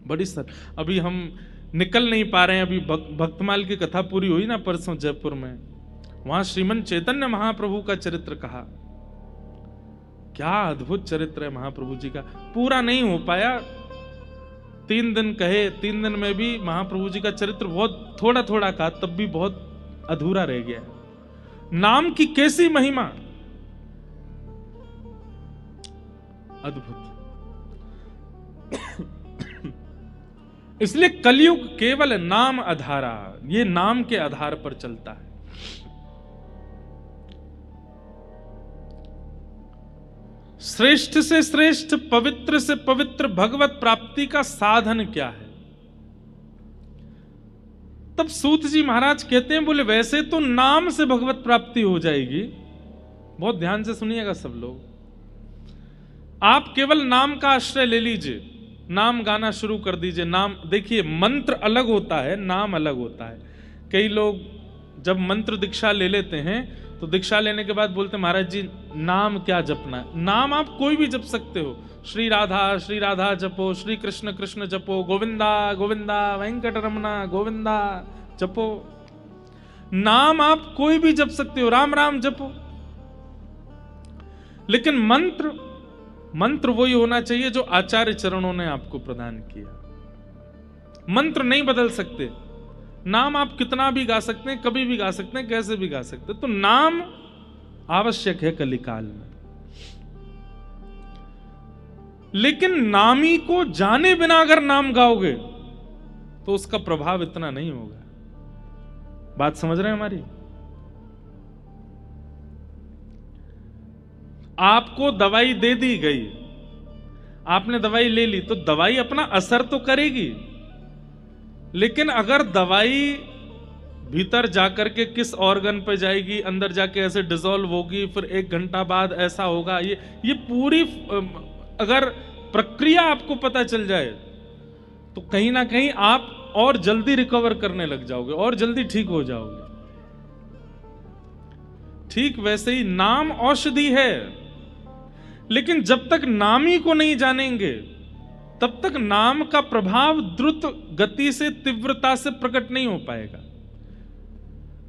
बड़ी सर। अभी हम निकल नहीं पा रहे हैं। अभी भक्तमाल की कथा पूरी हुई ना परसों जयपुर में, वहां श्रीमन चैतन्य महाप्रभु का चरित्र कहा। क्या अद्भुत चरित्र है महाप्रभु जी का। पूरा नहीं हो पाया, 3 दिन कहे, 3 दिन में भी महाप्रभु जी का चरित्र बहुत थोड़ा थोड़ा कहा, तब भी बहुत अधूरा रह गया। नाम की कैसी महिमा, अद्भुत। इसलिए कलयुग केवल नाम आधारा, ये नाम के आधार पर चलता है। श्रेष्ठ से श्रेष्ठ, पवित्र से पवित्र भगवत प्राप्ति का साधन क्या है? तब सूत जी महाराज कहते हैं, बोले वैसे तो नाम से भगवत प्राप्ति हो जाएगी। बहुत ध्यान से सुनिएगा सब लोग। आप केवल नाम का आश्रय ले लीजिए, नाम गाना शुरू कर दीजिए। नाम देखिए, मंत्र अलग होता है, नाम अलग होता है। कई लोग जब मंत्र दीक्षा ले लेते हैं तो दीक्षा लेने के बाद बोलते महाराज जी नाम क्या जपना है? नाम आप कोई भी जप सकते हो। श्री राधा जपो, श्री कृष्ण कृष्ण जपो, गोविंदा गोविंदा वेंकट रमना गोविंदा जपो। नाम आप कोई भी जप सकते हो, राम राम जपो। लेकिन मंत्र वही होना चाहिए जो आचार्य चरणों ने आपको प्रदान किया। मंत्र नहीं बदल सकते। नाम आप कितना भी गा सकते हैं, कभी भी गा सकते हैं, कैसे भी गा सकते हैं। तो नाम आवश्यक है कलिकाल में। लेकिन नामी को जाने बिना अगर नाम गाओगे तो उसका प्रभाव इतना नहीं होगा। बात समझ रहे हैं हमारी? आपको दवाई दे दी गई, आपने दवाई ले ली, तो दवाई अपना असर तो करेगी, लेकिन अगर दवाई भीतर जाकर के किस ऑर्गन पे जाएगी, अंदर जाके ऐसे डिसॉल्व होगी, फिर 1 घंटा बाद ऐसा होगा, ये पूरी अगर प्रक्रिया आपको पता चल जाए तो कहीं ना कहीं आप और जल्दी रिकवर करने लग जाओगे और जल्दी ठीक हो जाओगे। ठीक वैसे ही नाम औषधि है, लेकिन जब तक नामी को नहीं जानेंगे तब तक नाम का प्रभाव द्रुत गति से, तीव्रता से प्रकट नहीं हो पाएगा।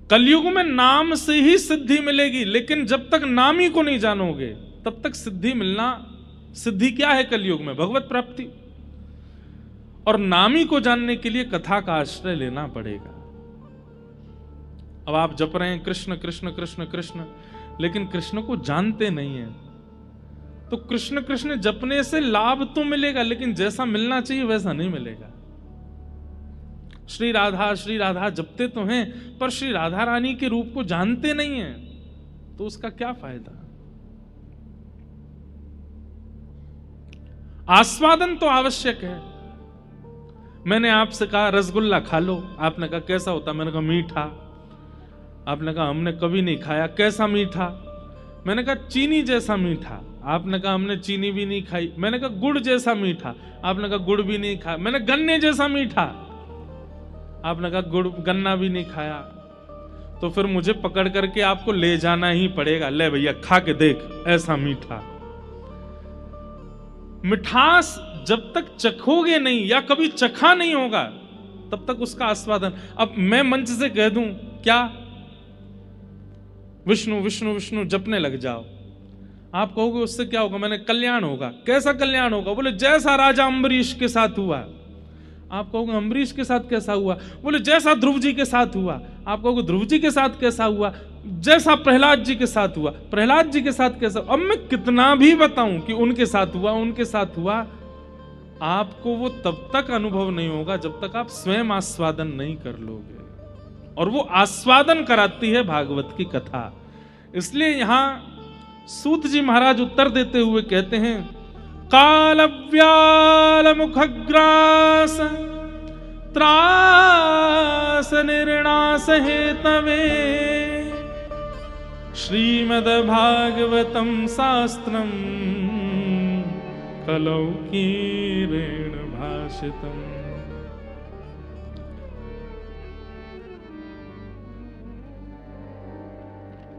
कलयुग में नाम से ही सिद्धि मिलेगी, लेकिन जब तक नामी को नहीं जानोगे तब तक सिद्धि मिलना, सिद्धि क्या है कलयुग में? भगवत प्राप्ति। और नामी को जानने के लिए कथा का आश्रय लेना पड़ेगा। अब आप जप रहे हैं कृष्ण कृष्ण कृष्ण कृष्ण, लेकिन कृष्ण को जानते नहीं है, तो कृष्ण कृष्ण जपने से लाभ तो मिलेगा, लेकिन जैसा मिलना चाहिए वैसा नहीं मिलेगा। श्री राधा जपते तो हैं, पर श्री राधा रानी के रूप को जानते नहीं हैं, तो उसका क्या फायदा? आस्वादन तो आवश्यक है। मैंने आपसे कहा रसगुल्ला खा लो, आपने कहा कैसा होता? मैंने कहा मीठा। आपने कहा हमने कभी नहीं खाया, कैसा मीठा? मैंने कहा चीनी जैसा मीठा। आपने कहा हमने चीनी भी नहीं खाई। मैंने कहा गुड़ जैसा मीठा। आपने कहा गुड़ भी नहीं खाया। मैंने गन्ने जैसा मीठा। आपने कहा गुड़ गन्ना भी नहीं खाया। तो फिर मुझे पकड़ करके आपको ले जाना ही पड़ेगा, ले भैया खा के देख, ऐसा मीठा। मिठास जब तक चखोगे नहीं या कभी चखा नहीं होगा तब तक उसका आस्वादन। अब मैं मंच से कह दूं क्या, विष्णु विष्णु विष्णु जपने लग जाओ, आप कहोगे उससे क्या होगा? मैंने कल्याण होगा। कैसा कल्याण होगा? बोले जैसा राजा अम्बरीश के साथ हुआ। आप कहोगे अम्बरीश के साथ कैसा हुआ? बोले जैसा ध्रुव जी के साथ हुआ। आप कहोगे ध्रुव जी के साथ कैसा हुआ? जैसा प्रहलाद जी के साथ हुआ। प्रहलाद जी के साथ कैसा? अब मैं कितना भी बताऊं कि उनके साथ हुआ, उनके साथ हुआ, आपको वो तब तक अनुभव नहीं होगा जब तक आप स्वयं आस्वादन नहीं कर लोगे। और वो आस्वादन कराती है भागवत की कथा। इसलिए यहां सूत जी महाराज उत्तर देते हुए कहते हैं, काल व्याल मुखग्रास त्रास निर्णास हेतवे श्रीमद् भागवतम शास्त्रम कलौ कीरेण भाषितम्।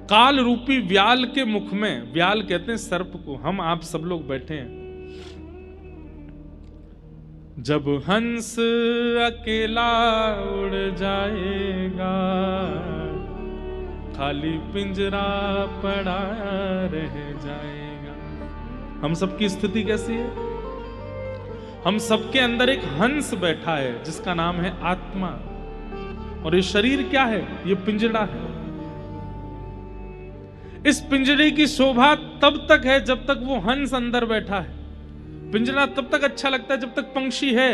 काल रूपी व्याल के मुख में, व्याल कहते हैं सर्प को, हम आप सब लोग बैठे हैं। जब हंस अकेला उड़ जाएगा, खाली पिंजरा पड़ा रह जाएगा। हम सबकी स्थिति कैसी है? हम सबके अंदर एक हंस बैठा है जिसका नाम है आत्मा। और ये शरीर क्या है? ये पिंजरा है। इस पिंजरे की शोभा तब तक है जब तक वो हंस अंदर बैठा है। पिंजरा तब तक अच्छा लगता है जब तक पंछी है।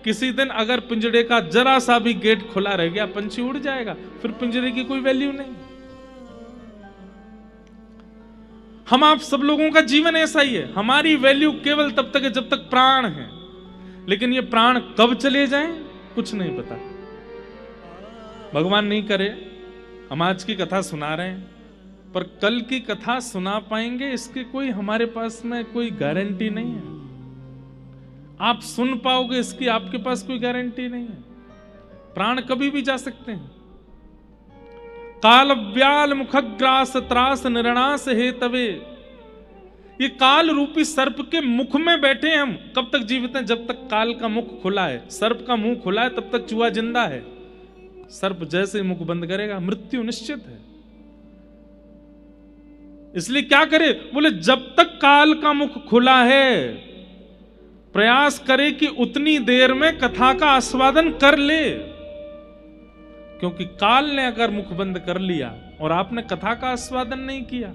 किसी दिन अगर पिंजरे का जरा सा भी गेट खुला रह गया, पंछी उड़ जाएगा, फिर पिंजरे की कोई वैल्यू नहीं। हम आप सब लोगों का जीवन ऐसा ही है। हमारी वैल्यू केवल तब तक है जब तक प्राण है, लेकिन ये प्राण कब चले जाएं कुछ नहीं पता। भगवान नहीं करे, हम आज की कथा सुना रहे हैं, पर कल की कथा सुना पाएंगे इसकी कोई हमारे पास में कोई गारंटी नहीं है। आप सुन पाओगे इसकी आपके पास कोई गारंटी नहीं है। प्राण कभी भी जा सकते हैं। काल व्याल मुखग्रास त्रास निर्णास हेतवे। ये काल रूपी सर्प के मुख में बैठे हैं हम। कब तक जीवित हैं? जब तक काल का मुख खुला है। सर्प का मुंह खुला है तब तक चूहा जिंदा है। सर्प जैसे ही मुख बंद करेगा मृत्यु निश्चित है। इसलिए क्या करे? बोले जब तक काल का मुख खुला है प्रयास करे कि उतनी देर में कथा का आस्वादन कर ले। क्योंकि काल ने अगर मुख बंद कर लिया और आपने कथा का आस्वादन नहीं किया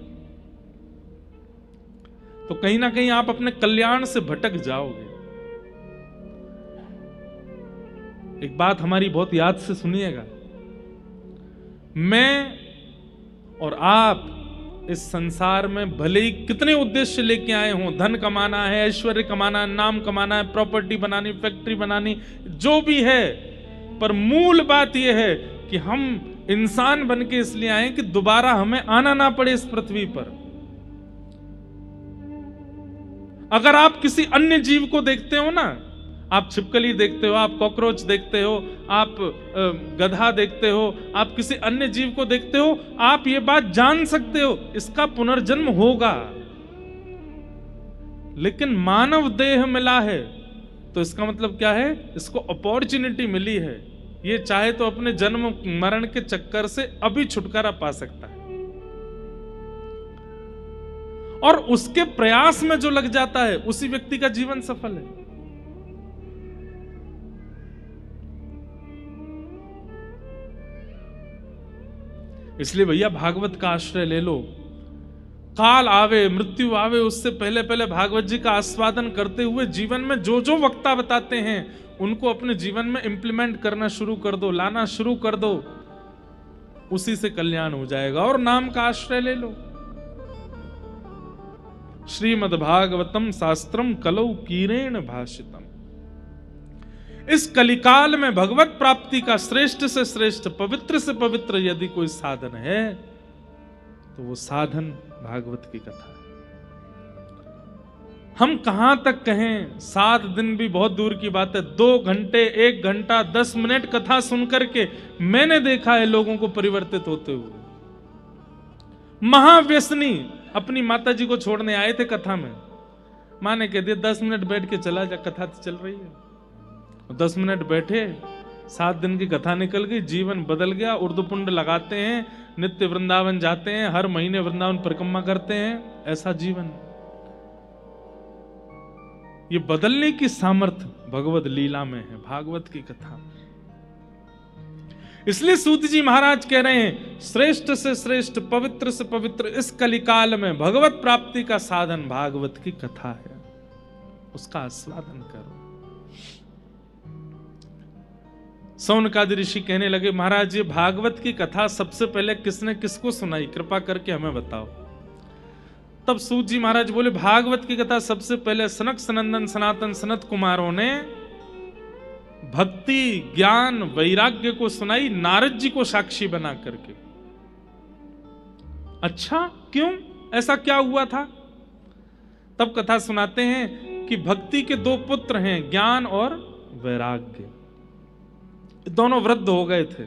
तो कहीं ना कहीं आप अपने कल्याण से भटक जाओगे। एक बात हमारी बहुत याद से सुनिएगा। मैं और आप इस संसार में भले ही कितने उद्देश्य लेके आए हों, धन कमाना है, ऐश्वर्य कमाना है, नाम कमाना है, प्रॉपर्टी बनानी, फैक्ट्री बनानी, जो भी है, पर मूल बात यह है कि हम इंसान बन के इसलिए आए कि दोबारा हमें आना ना पड़े इस पृथ्वी पर। अगर आप किसी अन्य जीव को देखते हो ना, आप छिपकली देखते हो, आप कॉकरोच देखते हो, आप गधा देखते हो, आप किसी अन्य जीव को देखते हो, आप ये बात जान सकते हो इसका पुनर्जन्म होगा। लेकिन मानव देह मिला है तो इसका मतलब क्या है? इसको अपॉर्चुनिटी मिली है, ये चाहे तो अपने जन्म मरण के चक्कर से अभी छुटकारा पा सकता है। और उसके प्रयास में जो लग जाता है उसी व्यक्ति का जीवन सफल है। इसलिए भैया भागवत का आश्रय ले लो। काल आवे, मृत्यु आवे, उससे पहले पहले भागवत जी का आस्वादन करते हुए जीवन में जो जो वक्ता बताते हैं उनको अपने जीवन में इंप्लीमेंट करना शुरू कर दो, लाना शुरू कर दो, उसी से कल्याण हो जाएगा। और नाम का आश्रय ले लो। श्रीमद् भागवतम शास्त्रम कलौ कीरेण भाषितम। इस कलिकाल में भगवत प्राप्ति का श्रेष्ठ से श्रेष्ठ, पवित्र से पवित्र यदि कोई साधन है तो वो साधन भागवत की कथा है। हम कहां तक कहें, 7 दिन भी बहुत दूर की बात है। 2 घंटे, 1 घंटा, 10 मिनट कथा सुनकर के मैंने देखा है लोगों को परिवर्तित होते हुए। महाव्यसनी अपनी माता जी को छोड़ने आए थे कथा में, मां ने कह दिया 10 मिनट बैठ के चला जा, कथा तो चल रही है। 10 मिनट बैठे, 7 दिन की कथा निकल गई, जीवन बदल गया। उर्दू पुंड लगाते हैं, नित्य वृंदावन जाते हैं, हर महीने वृंदावन परिक्रमा करते हैं। ऐसा जीवन, ये बदलने की सामर्थ्य भगवत लीला में है, भागवत की कथा। इसलिए सूत जी महाराज कह रहे हैं श्रेष्ठ से श्रेष्ठ, पवित्र से पवित्र इस कलिकाल में भगवत प्राप्ति का साधन भागवत की कथा है, उसका आस्वादन करो। सौनकादि ऋषि कहने लगे महाराज ये भागवत की कथा सबसे पहले किसने किसको सुनाई, कृपा करके हमें बताओ। तब सूत जी महाराज बोले भागवत की कथा सबसे पहले सनक सनंदन सनातन सनत कुमारों ने भक्ति ज्ञान वैराग्य को सुनाई, नारद जी को साक्षी बना करके। अच्छा क्यों, ऐसा क्या हुआ था? तब कथा सुनाते हैं कि भक्ति के 2 पुत्र हैं, ज्ञान और वैराग्य। दोनों वृद्ध हो गए थे,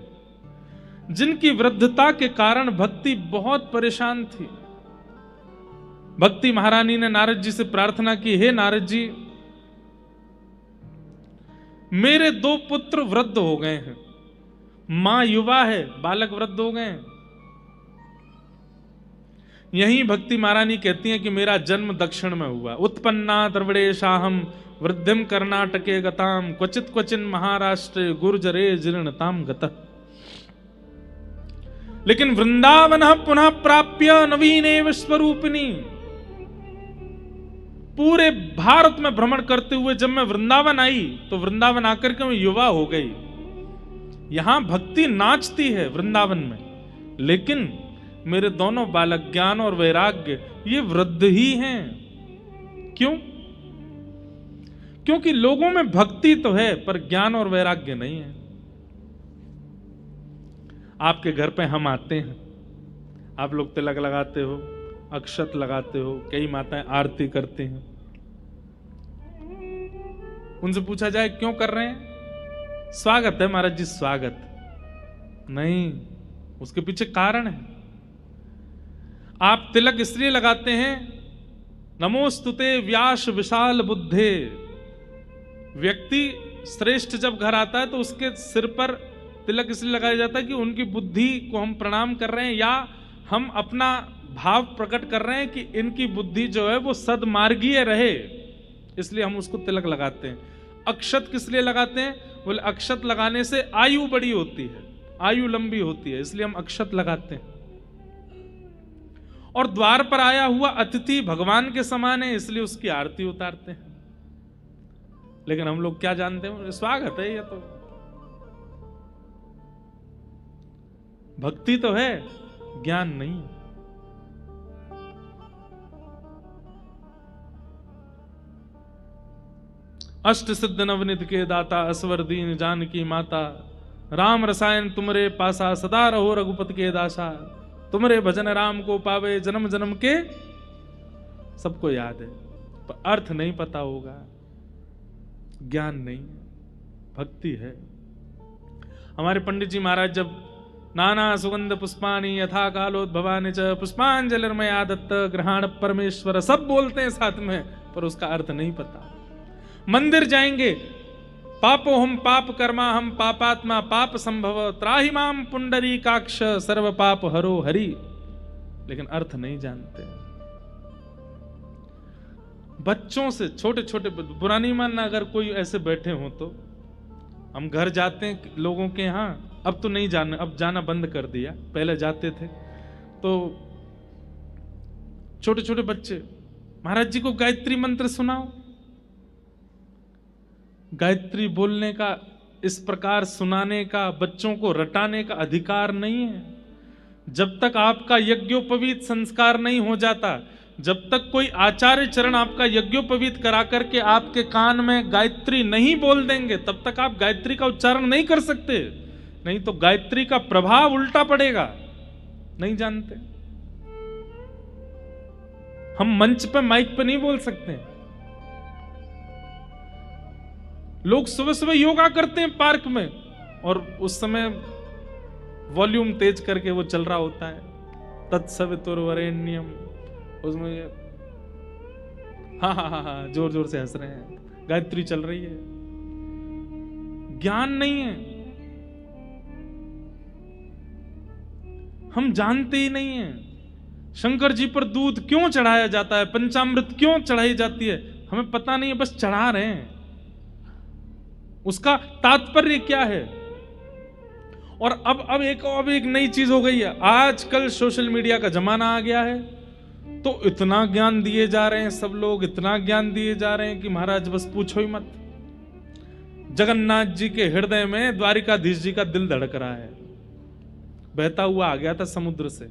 जिनकी वृद्धता के कारण भक्ति बहुत परेशान थी। भक्ति महारानी ने नारद जी से प्रार्थना की, हे नारद जी मेरे 2 पुत्र वृद्ध हो गए हैं, मां युवा है, बालक वृद्ध हो गए हैं। यही भक्ति महारानी कहती हैं कि मेरा जन्म दक्षिण में हुआ। उत्पन्ना द्रविड़ेशाहम वृद्धिम कर्नाटके गताम क्वचित क्वचिन महाराष्ट्र गुर्जरे जीर्णताम गतः। लेकिन वृंदावन पुनः प्राप्य नवीने विश्वरूपिणी, पूरे भारत में भ्रमण करते हुए जब मैं वृंदावन आई तो वृंदावन आकर के मैं युवा हो गई। यहां भक्ति नाचती है वृंदावन में, लेकिन मेरे दोनों बालक ज्ञान और वैराग्य ये वृद्ध ही हैं। क्यों? क्योंकि लोगों में भक्ति तो है पर ज्ञान और वैराग्य नहीं है। आपके घर पे हम आते हैं, आप लोग तिलक लगाते हो, अक्षत लगाते हो, कई माताएं आरती करती हैं। उनसे पूछा जाए क्यों कर रहे हैं? स्वागत है महाराज जी, स्वागत नहीं, उसके पीछे कारण है। आप तिलक इसलिए लगाते हैं नमोस्तुते व्यास विशाल बुद्धे। व्यक्ति श्रेष्ठ जब घर आता है तो उसके सिर पर तिलक इसलिए लगाया जाता है कि उनकी बुद्धि को हम प्रणाम कर रहे हैं, या हम अपना भाव प्रकट कर रहे हैं कि इनकी बुद्धि जो है वो सदमार्गीय रहे, इसलिए हम उसको तिलक लगाते हैं। अक्षत किस लिए लगाते हैं? बोले अक्षत लगाने से आयु बड़ी होती है, आयु लंबी होती है, इसलिए हम अक्षत लगाते हैं। और द्वार पर आया हुआ अतिथि भगवान के समान है, इसलिए उसकी आरती उतारते हैं। लेकिन हम लोग क्या जानते हैं? स्वागत है, ये तो भक्ति तो है, ज्ञान नहीं। अष्ट सिद्ध नवनिध के दाता असवर दीन जानकी माता, राम रसायन तुमरे पासा सदा रहो रघुपति के दासा, तुमरे भजन राम को पावे जन्म जन्म के। सबको याद है पर अर्थ नहीं पता होगा, ज्ञान नहीं है, भक्ति है। हमारे पंडित जी महाराज जब नाना सुगंध पुष्पानी यथा कालोद्भवानि च पुष्पांजलिर्मया दत्त ग्रहण परमेश्वर, सब बोलते हैं साथ में पर उसका अर्थ नहीं पता। मंदिर जाएंगे, पापो हम पाप कर्मा हम पापात्मा पाप संभव त्राहि माम पुंडरीकाक्ष सर्व पाप हरो हरि, लेकिन अर्थ नहीं जानते। बच्चों से छोटे छोटे, बुरा नहीं मानना अगर कोई ऐसे बैठे हो तो, हम घर जाते हैं लोगों के यहाँ, अब तो नहीं जाना, अब जाना बंद कर दिया, पहले जाते थे तो छोटे छोटे बच्चे, महाराज जी को गायत्री मंत्र सुनाओ। गायत्री बोलने का, इस प्रकार सुनाने का, बच्चों को रटाने का अधिकार नहीं है। जब तक आपका यज्ञोपवीत संस्कार नहीं हो जाता, जब तक कोई आचार्य चरण आपका यज्ञोपवीत करा करके आपके कान में गायत्री नहीं बोल देंगे, तब तक आप गायत्री का उच्चारण नहीं कर सकते, नहीं तो गायत्री का प्रभाव उल्टा पड़ेगा। नहीं जानते, हम मंच पे माइक पे नहीं बोल सकते। लोग सुबह सुबह योगा करते हैं पार्क में, और उस समय वॉल्यूम तेज करके वो चल रहा होता है, तत्सवितुर्वरेण्यम, उसमें ये हाँ जोर जोर से हंस रहे हैं, गायत्री चल रही है। ज्ञान नहीं है, हम जानते ही नहीं है। शंकर जी पर दूध क्यों चढ़ाया जाता है, पंचामृत क्यों चढ़ाई जाती है, हमें पता नहीं है, बस चढ़ा रहे हैं। उसका तात्पर्य क्या है? और अब एक नई चीज हो गई है, आजकल सोशल मीडिया का जमाना आ गया है, तो इतना ज्ञान दिए जा रहे हैं सब लोग, इतना ज्ञान दिए जा रहे हैं कि महाराज बस पूछो ही मत। जगन्नाथ जी के हृदय में द्वारिकाधीश जी का दिल धड़क रहा है, बहता हुआ आ गया था समुद्र से।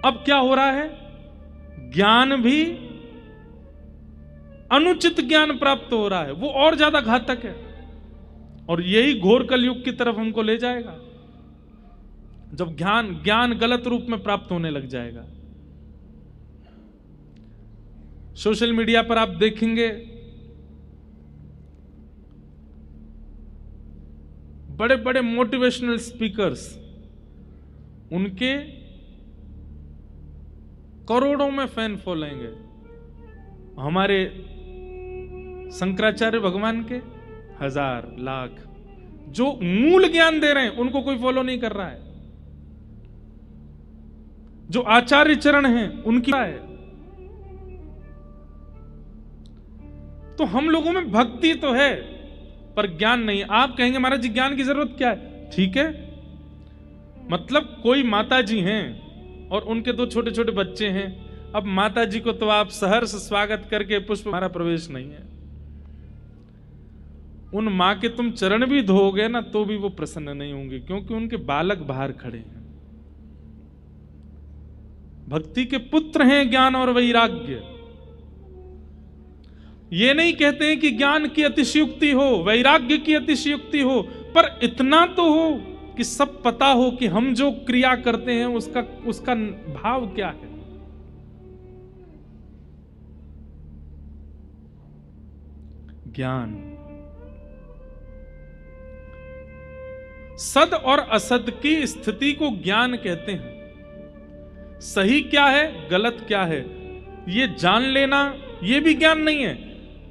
अब क्या हो रहा है? ज्ञान भी अनुचित ज्ञान प्राप्त हो रहा है, वो और ज्यादा घातक है, और यही घोर कलयुग की तरफ हमको ले जाएगा, जब ज्ञान गलत रूप में प्राप्त होने लग जाएगा। सोशल मीडिया पर आप देखेंगे बड़े बड़े मोटिवेशनल स्पीकर्स, उनके करोड़ों में फैन फॉलोइंग है। हमारे शंकराचार्य भगवान के हजार लाख, जो मूल ज्ञान दे रहे हैं उनको कोई फॉलो नहीं कर रहा है। जो आचार्य चरण हैं उनकी है। तो हम लोगों में भक्ति तो है पर ज्ञान नहीं। आप कहेंगे महाराज जी ज्ञान की जरूरत क्या है? ठीक है, मतलब कोई माता जी हैं और उनके दो छोटे छोटे बच्चे हैं, अब माता जी को तो आप सहर्ष स्वागत करके पुष्प हमारा प्रवेश नहीं है, उन मां के तुम चरण भी धोओगे ना तो भी वो प्रसन्न नहीं होंगे, क्योंकि उनके बालक बाहर खड़े हैं। भक्ति के पुत्र हैं ज्ञान और वैराग्य। ये नहीं कहते हैं कि ज्ञान की अतिशयोक्ति हो, वैराग्य की अतिशयोक्ति हो, पर इतना तो हो कि सब पता हो कि हम जो क्रिया करते हैं उसका भाव क्या है। ज्ञान, सद और असद की स्थिति को ज्ञान कहते हैं। सही क्या है, गलत क्या है, ये जान लेना ये भी ज्ञान नहीं है,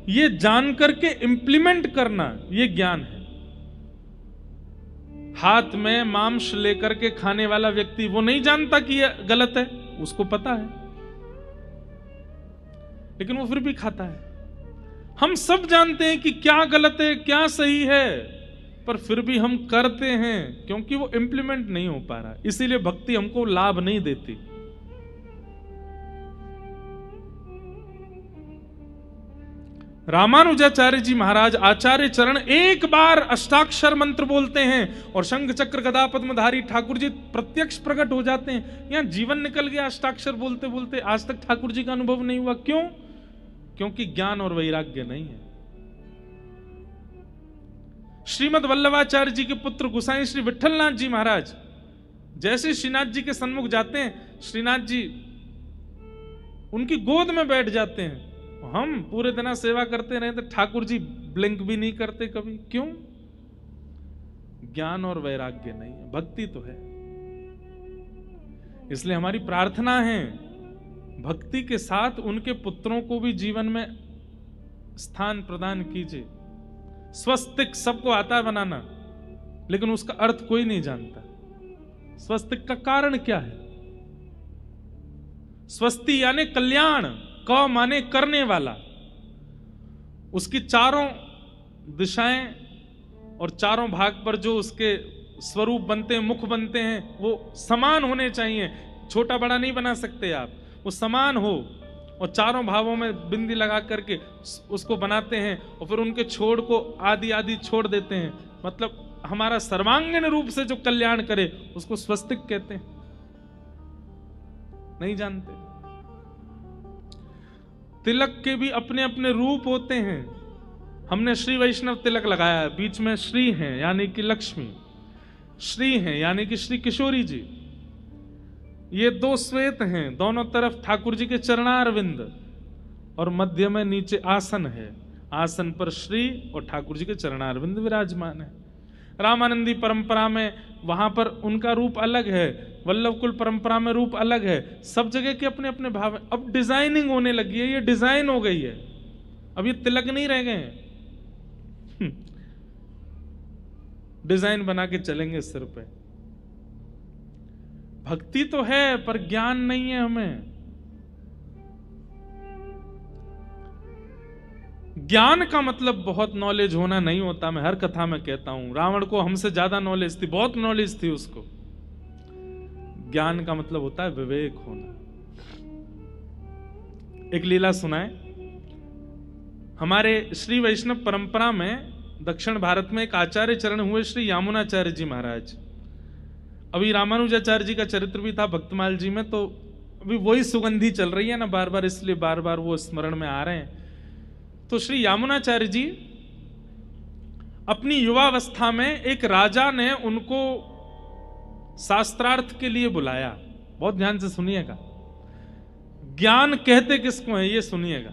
ये जान करके इंप्लीमेंट करना ये ज्ञान है। हाथ में मांस लेकर के खाने वाला व्यक्ति वो नहीं जानता कि ये गलत है, उसको पता है, लेकिन वो फिर भी खाता है। हम सब जानते हैं कि क्या गलत है क्या सही है, पर फिर भी हम करते हैं क्योंकि वो इंप्लीमेंट नहीं हो पा रहा। इसीलिए भक्ति हमको लाभ नहीं देती। रामानुजाचार्य जी महाराज आचार्य चरण एक बार अष्टाक्षर मंत्र बोलते हैं और शंख चक्र गदा पद्मधारी ठाकुर जी प्रत्यक्ष प्रकट हो जाते हैं। यहां जीवन निकल गया अष्टाक्षर बोलते बोलते, आज तक ठाकुर जी का अनुभव नहीं हुआ। क्यों? क्योंकि ज्ञान और वैराग्य नहीं है। श्रीमद वल्लभाचार्य जी के पुत्र गोसाई श्री विठलनाथ जी महाराज जैसे श्रीनाथ जी के सन्मुख जाते हैं, श्रीनाथ जी उनकी गोद में बैठ जाते हैं। हम पूरे दिन सेवा करते रहे तो ठाकुर जी ब्लिंक भी नहीं करते कभी। क्यों? ज्ञान और वैराग्य नहीं है, भक्ति तो है। इसलिए हमारी प्रार्थना है भक्ति के साथ उनके पुत्रों को भी जीवन में स्थान प्रदान कीजिए। स्वस्तिक सबको आता है बनाना, लेकिन उसका अर्थ कोई नहीं जानता। स्वस्तिक का कारण क्या है? स्वस्ति यानी कल्याण, क माने करने वाला। उसकी चारों दिशाएं और चारों भाग पर जो उसके स्वरूप बनते हैं, मुख बनते हैं, वो समान होने चाहिए। छोटा बड़ा नहीं बना सकते आप, वो समान हो। और चारों भावों में बिंदी लगा करके उसको बनाते हैं और फिर उनके छोड़ को आदि आदि छोड़ देते हैं। मतलब हमारा सर्वांगीण रूप से जो कल्याण करे उसको स्वस्तिक कहते हैं। नहीं जानते? तिलक के भी अपने अपने रूप होते हैं। हमने श्री वैष्णव तिलक लगाया है, बीच में श्री हैं यानी कि लक्ष्मी, श्री हैं यानी कि श्री किशोरी जी। ये दो श्वेत हैं, दोनों तरफ ठाकुर जी के चरणारविंद और मध्य में नीचे आसन है। आसन पर श्री और ठाकुर जी के चरणारविंद विराजमान है। रामानंदी परंपरा में वहां पर उनका रूप अलग है, वल्लभ कुल परंपरा में रूप अलग है। सब जगह के अपने अपने भाव हैं। अब डिजाइनिंग होने लगी है, ये डिजाइन हो गई है। अब ये तिलक नहीं रह गए हैं, डिजाइन बना के चलेंगे सिर पे। भक्ति तो है पर ज्ञान नहीं है हमें। ज्ञान का मतलब बहुत नॉलेज होना नहीं होता। मैं हर कथा में कहता हूं, रावण को हमसे ज्यादा नॉलेज थी, बहुत नॉलेज थी उसको। ज्ञान का मतलब होता है विवेक होना। एक लीला सुनाए। हमारे श्री वैष्णव परंपरा में दक्षिण भारत में एक आचार्य चरण हुए श्री यामुनाचार्य जी महाराज। अभी रामानुजाचार्य जी का चरित्र भी था भक्तमाल जी में, तो अभी वही सुगंधी चल रही है ना बार बार, इसलिए बार बार वो स्मरण में आ रहे हैं। तो श्री यामुनाचार्य जी अपनी युवावस्था में एक राजा ने उनको शास्त्रार्थ के लिए बुलाया। बहुत ध्यान से सुनिएगा, ज्ञान कहते किसको है ये सुनिएगा।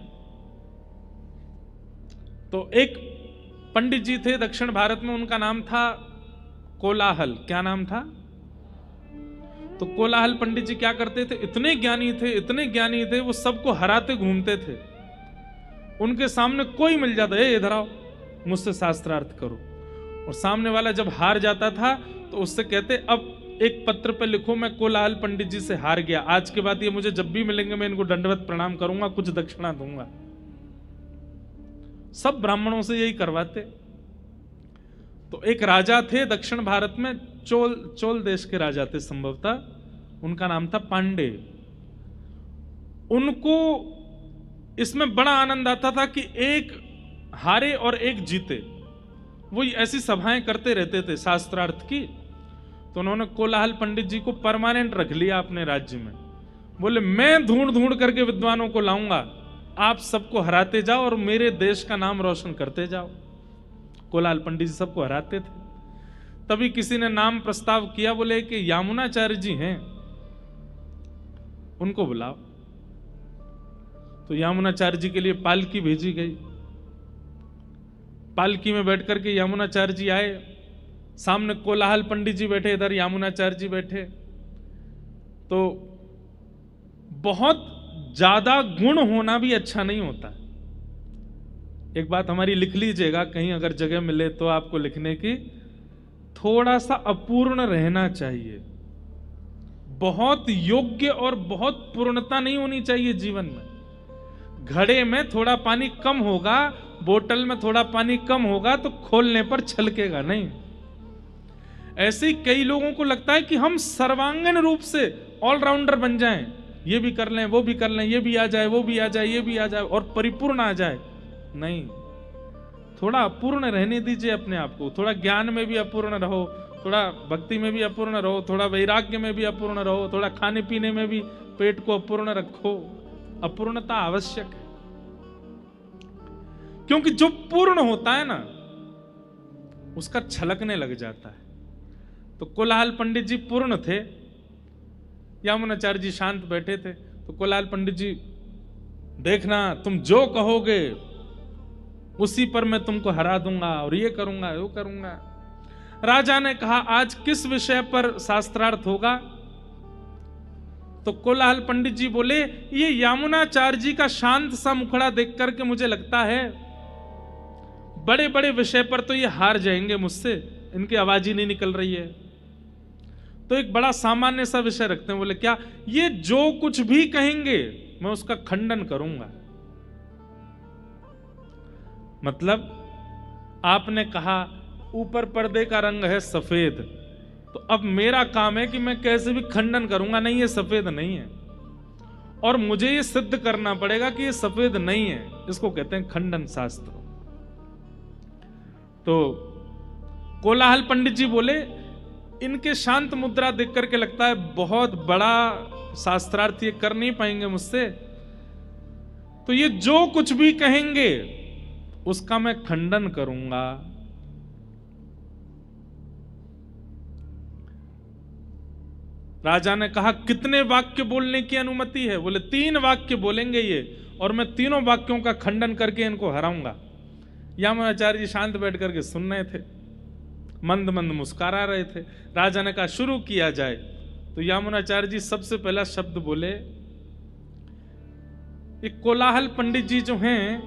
तो एक पंडित जी थे दक्षिण भारत में, उनका नाम था कोलाहल। क्या नाम था? तो कोलाहल पंडित जी क्या करते थे, इतने ज्ञानी थे, इतने ज्ञानी थे, वो सबको हराते घूमते थे। उनके सामने कोई मिल जाता, ए इधर आओ मुझसे शास्त्रार्थ करो। और सामने वाला जब हार जाता था तो उससे कहते, अब एक पत्र पे लिखो मैं कोलाहल पंडित जी से हार गया, आज के बाद ये मुझे जब भी मिलेंगे मैं इनको दंडवत प्रणाम करूंगा, कुछ दक्षिणा दूंगा। सब ब्राह्मणों से यही करवाते। तो एक राजा थे दक्षिण भारत में, चोल देश के राजा थे संभवतः, उनका नाम था पांडे। उनको इसमें बड़ा आनंद आता था कि एक हारे और एक जीते। वो ऐसी सभाएं करते रहते थे शास्त्रार्थ की। तो उन्होंने कोलाहल पंडित जी को परमानेंट रख लिया अपने राज्य में। बोले मैं ढूंढ ढूंढ करके विद्वानों को लाऊंगा, आप सबको हराते जाओ और मेरे देश का नाम रोशन करते जाओ। कोलाहल पंडित जी सबको हराते थे। तभी किसी ने नाम प्रस्ताव किया, बोले कि यामुनाचार्य जी हैं, उनको बुलाओ। तो यामुनाचार्य जी के लिए पालकी भेजी गई। पालकी में बैठ करके यामुनाचार्य जी आए, सामने कोलाहल पंडित जी बैठे, इधर यामुनाचार्य जी बैठे। तो बहुत ज्यादा गुण होना भी अच्छा नहीं होता। एक बात हमारी लिख लीजिएगा, कहीं अगर जगह मिले तो आपको लिखने की, थोड़ा सा अपूर्ण रहना चाहिए। बहुत योग्य और बहुत पूर्णता नहीं होनी चाहिए जीवन में। घड़े में थोड़ा पानी कम होगा, बोतल में थोड़ा पानी कम होगा तो खोलने पर छलकेगा नहीं। ऐसे ही कई लोगों को लगता है कि हम सर्वांगीण रूप से ऑलराउंडर बन जाएं, ये भी कर लें, वो भी कर लें, ये भी आ जाए, वो भी आ जाए, ये भी आ जाए और परिपूर्ण आ जाए। नहीं, थोड़ा अपूर्ण रहने दीजिए अपने आप को। थोड़ा ज्ञान में भी अपूर्ण रहो, थोड़ा भक्ति में भी अपूर्ण रहो, थोड़ा वैराग्य में भी अपूर्ण रहो, थोड़ा खाने पीने में भी पेट को अपूर्ण रखो। अपूर्णता आवश्यक है, क्योंकि जो पूर्ण होता है ना उसका छलकने लग जाता है। तो कोलाहल पंडित जी पूर्ण थे, यामुनाचार्य जी शांत बैठे थे। तो कोलाहल पंडित जी, देखना तुम जो कहोगे उसी पर मैं तुमको हरा दूंगा और ये करूंगा वो करूंगा। राजा ने कहा, आज किस विषय पर शास्त्रार्थ होगा? तो कोलाहल पंडित जी बोले, ये यामुनाचार्य जी का शांत सा मुखड़ा देख करके मुझे लगता है बड़े बड़े विषय पर तो ये हार जाएंगे मुझसे, इनकी आवाज ही नहीं निकल रही है। तो एक बड़ा सामान्य सा विषय रखते हैं। बोले क्या? ये जो कुछ भी कहेंगे मैं उसका खंडन करूंगा। मतलब आपने कहा ऊपर पर्दे का रंग है सफेद, तो अब मेरा काम है कि मैं कैसे भी खंडन करूंगा, नहीं ये सफेद नहीं है, और मुझे ये सिद्ध करना पड़ेगा कि ये सफेद नहीं है। इसको कहते हैं खंडन शास्त्र। तो कोलाहल पंडित जी बोले, इनके शांत मुद्रा देख करके लगता है बहुत बड़ा शास्त्रार्थ ये कर नहीं पाएंगे मुझसे, तो ये जो कुछ भी कहेंगे उसका मैं खंडन करूंगा। राजा ने कहा, कितने वाक्य बोलने की अनुमति है? बोले 3 वाक्य बोलेंगे ये, और मैं तीनों वाक्यों का खंडन करके इनको हराऊंगा। यामुनाचार्य जी शांत बैठ करके सुन रहे थे, मंद मंद मुस्कुरा रहे थे। राजा ने कहा, शुरू किया जाए। तो यामुनाचार्य जी सबसे पहला शब्द बोले। एक कोलाहल पंडित जी जो हैं,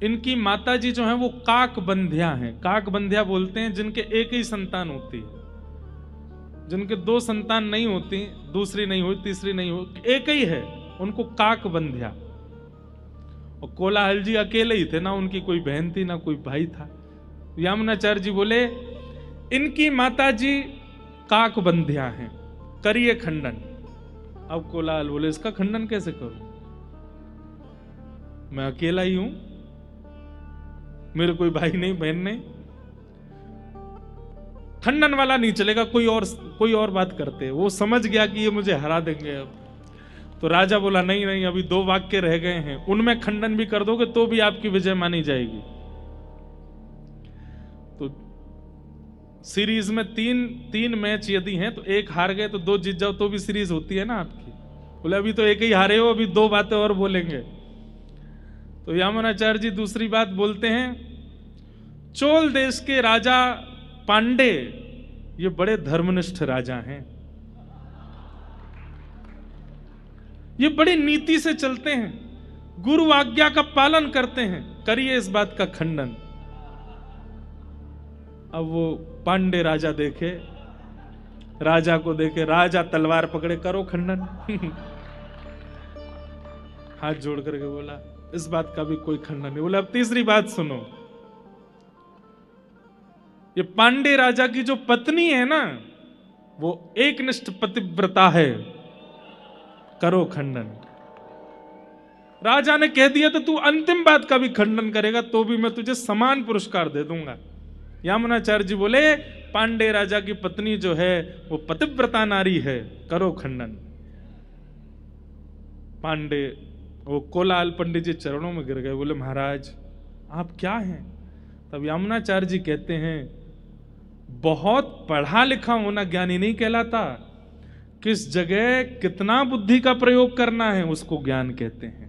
इनकी माता जी जो हैं वो काकबंध्या हैं। काकबंध्या बोलते हैं जिनके एक ही संतान होती है, जिनके 2 संतान नहीं होती, दूसरी नहीं हुई, तीसरी नहीं हुई, एक ही है, उनको काकबंध्या। और कोलाहल जी अकेले ही थे, ना उनकी कोई बहन थी ना कोई भाई था। यामुनाचार्य जी बोले, इनकी माता जी काकबंध्या हैं, करिए खंडन। अब कोलाहल बोले, इसका खंडन कैसे करूं? मैं अकेला ही हूं, मेरे कोई भाई नहीं बहन नहीं, खंडन वाला नहीं चलेगा, कोई और बात करते। वो समझ गया कि ये मुझे हरा देंगे अब। तो राजा बोला, नहीं नहीं, अभी 2 वाक्य रह गए हैं, उनमें खंडन भी कर दोगे तो भी आपकी विजय मानी जाएगी। तो सीरीज में 3 मैच यदि हैं तो 1 हार गए तो 2 जीत जाओ तो भी सीरीज होती है ना आपकी। बोले अभी तो 1 ही हारे हो, अभी 2 बातें और बोलेंगे। तो यामुनाचार्य जी दूसरी बात बोलते हैं, चोल देश के राजा पांडे ये बड़े धर्मनिष्ठ राजा हैं, ये बड़ी नीति से चलते हैं, गुरु आज्ञा का पालन करते हैं, करिए इस बात का खंडन। अब वो पांडे राजा देखे, राजा को देखे, राजा तलवार पकड़े, करो खंडन। हाथ जोड़ करके बोला, इस बात का भी कोई खंडन नहीं। बोला, अब तीसरी बात सुनो, ये पांडे राजा की जो पत्नी है ना वो एकनिष्ठ पतिव्रता है, करो खंडन। राजा ने कह दिया तो तू अंतिम बात का भी खंडन करेगा तो भी मैं तुझे समान पुरस्कार दे दूंगा। यामुनाचार्य जी बोले, पांडे राजा की पत्नी जो है वो पतिव्रता नारी है, करो खंडन। पांडे वो कोलाहल पंडित जी चरणों में गिर गए, बोले महाराज आप क्या हैं? तब यामुनाचार्य जी कहते हैं, बहुत पढ़ा लिखा होना ज्ञानी नहीं कहलाता, किस जगह कितना बुद्धि का प्रयोग करना है उसको ज्ञान कहते हैं।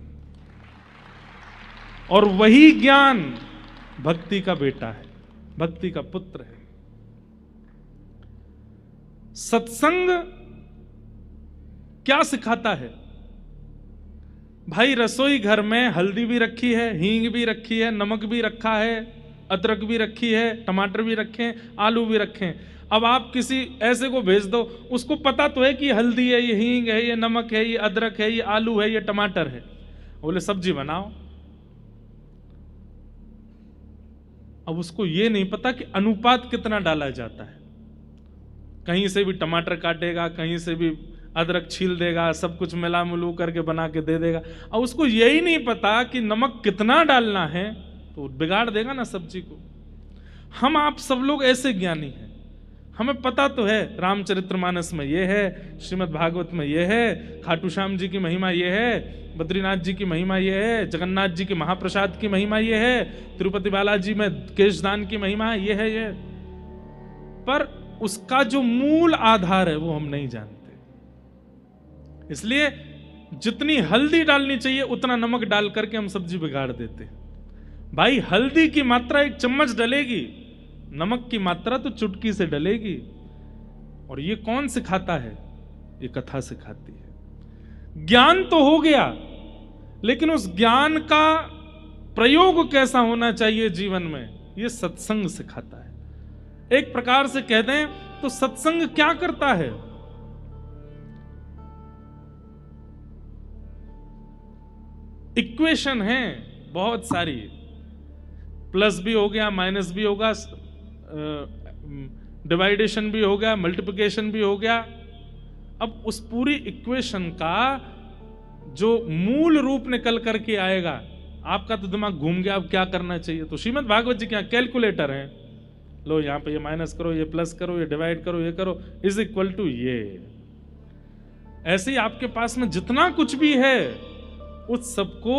और वही ज्ञान भक्ति का बेटा है, भक्ति का पुत्र है। सत्संग क्या सिखाता है? भाई रसोई घर में हल्दी भी रखी है, हींग भी रखी है, नमक भी रखा है, अदरक भी रखी है, टमाटर भी रखे हैं, आलू भी रखे हैं। अब आप किसी ऐसे को भेज दो, उसको पता तो है कि हल्दी है, ये हींग है, ये नमक है, ये अदरक है, ये आलू है, ये टमाटर है। बोले सब्जी बनाओ। अब उसको ये नहीं पता कि अनुपात कितना डाला जाता है। कहीं से भी टमाटर काटेगा, कहीं से भी अदरक छील देगा, सब कुछ मिला मिलू करके बना के दे देगा, और उसको यही नहीं पता कि नमक कितना डालना है, तो बिगाड़ देगा ना सब्जी को। हम आप सब लोग ऐसे ज्ञानी हैं, हमें पता तो है रामचरितमानस में ये है, श्रीमद् भागवत में ये है, खाटू श्याम जी की महिमा ये है, बद्रीनाथ जी की महिमा ये है, जगन्नाथ जी के महाप्रसाद की महिमा ये है, तिरुपति बालाजी में केशदान की महिमा ये है ये, पर उसका जो मूल आधार है वो हम नहीं जानते। इसलिए जितनी हल्दी डालनी चाहिए उतना नमक डाल करके हम सब्जी बिगाड़ देते हैं। भाई हल्दी की मात्रा 1 चम्मच डलेगी, नमक की मात्रा तो चुटकी से डलेगी। और ये कौन सिखाता है? ये कथा सिखाती है। ज्ञान तो हो गया, लेकिन उस ज्ञान का प्रयोग कैसा होना चाहिए जीवन में, ये सत्संग सिखाता है। एक प्रकार से कह दें तो सत्संग क्या करता है? इक्वेशन है बहुत सारी, प्लस भी हो गया, माइनस भी होगा, डिवाइडेशन भी हो गया, मल्टीप्लिकेशन भी हो गया। अब उस पूरी इक्वेशन का जो मूल रूप निकल करके आएगा, आपका तो दिमाग घूम गया, अब क्या करना चाहिए? तो श्रीमद् भागवत जी क्या कैलकुलेटर है, लो यहां पे ये माइनस करो, ये प्लस करो, ये डिवाइड करो, ये करो, इज इक्वल टू ये। ऐसे ही आपके पास में जितना कुछ भी है उस सबको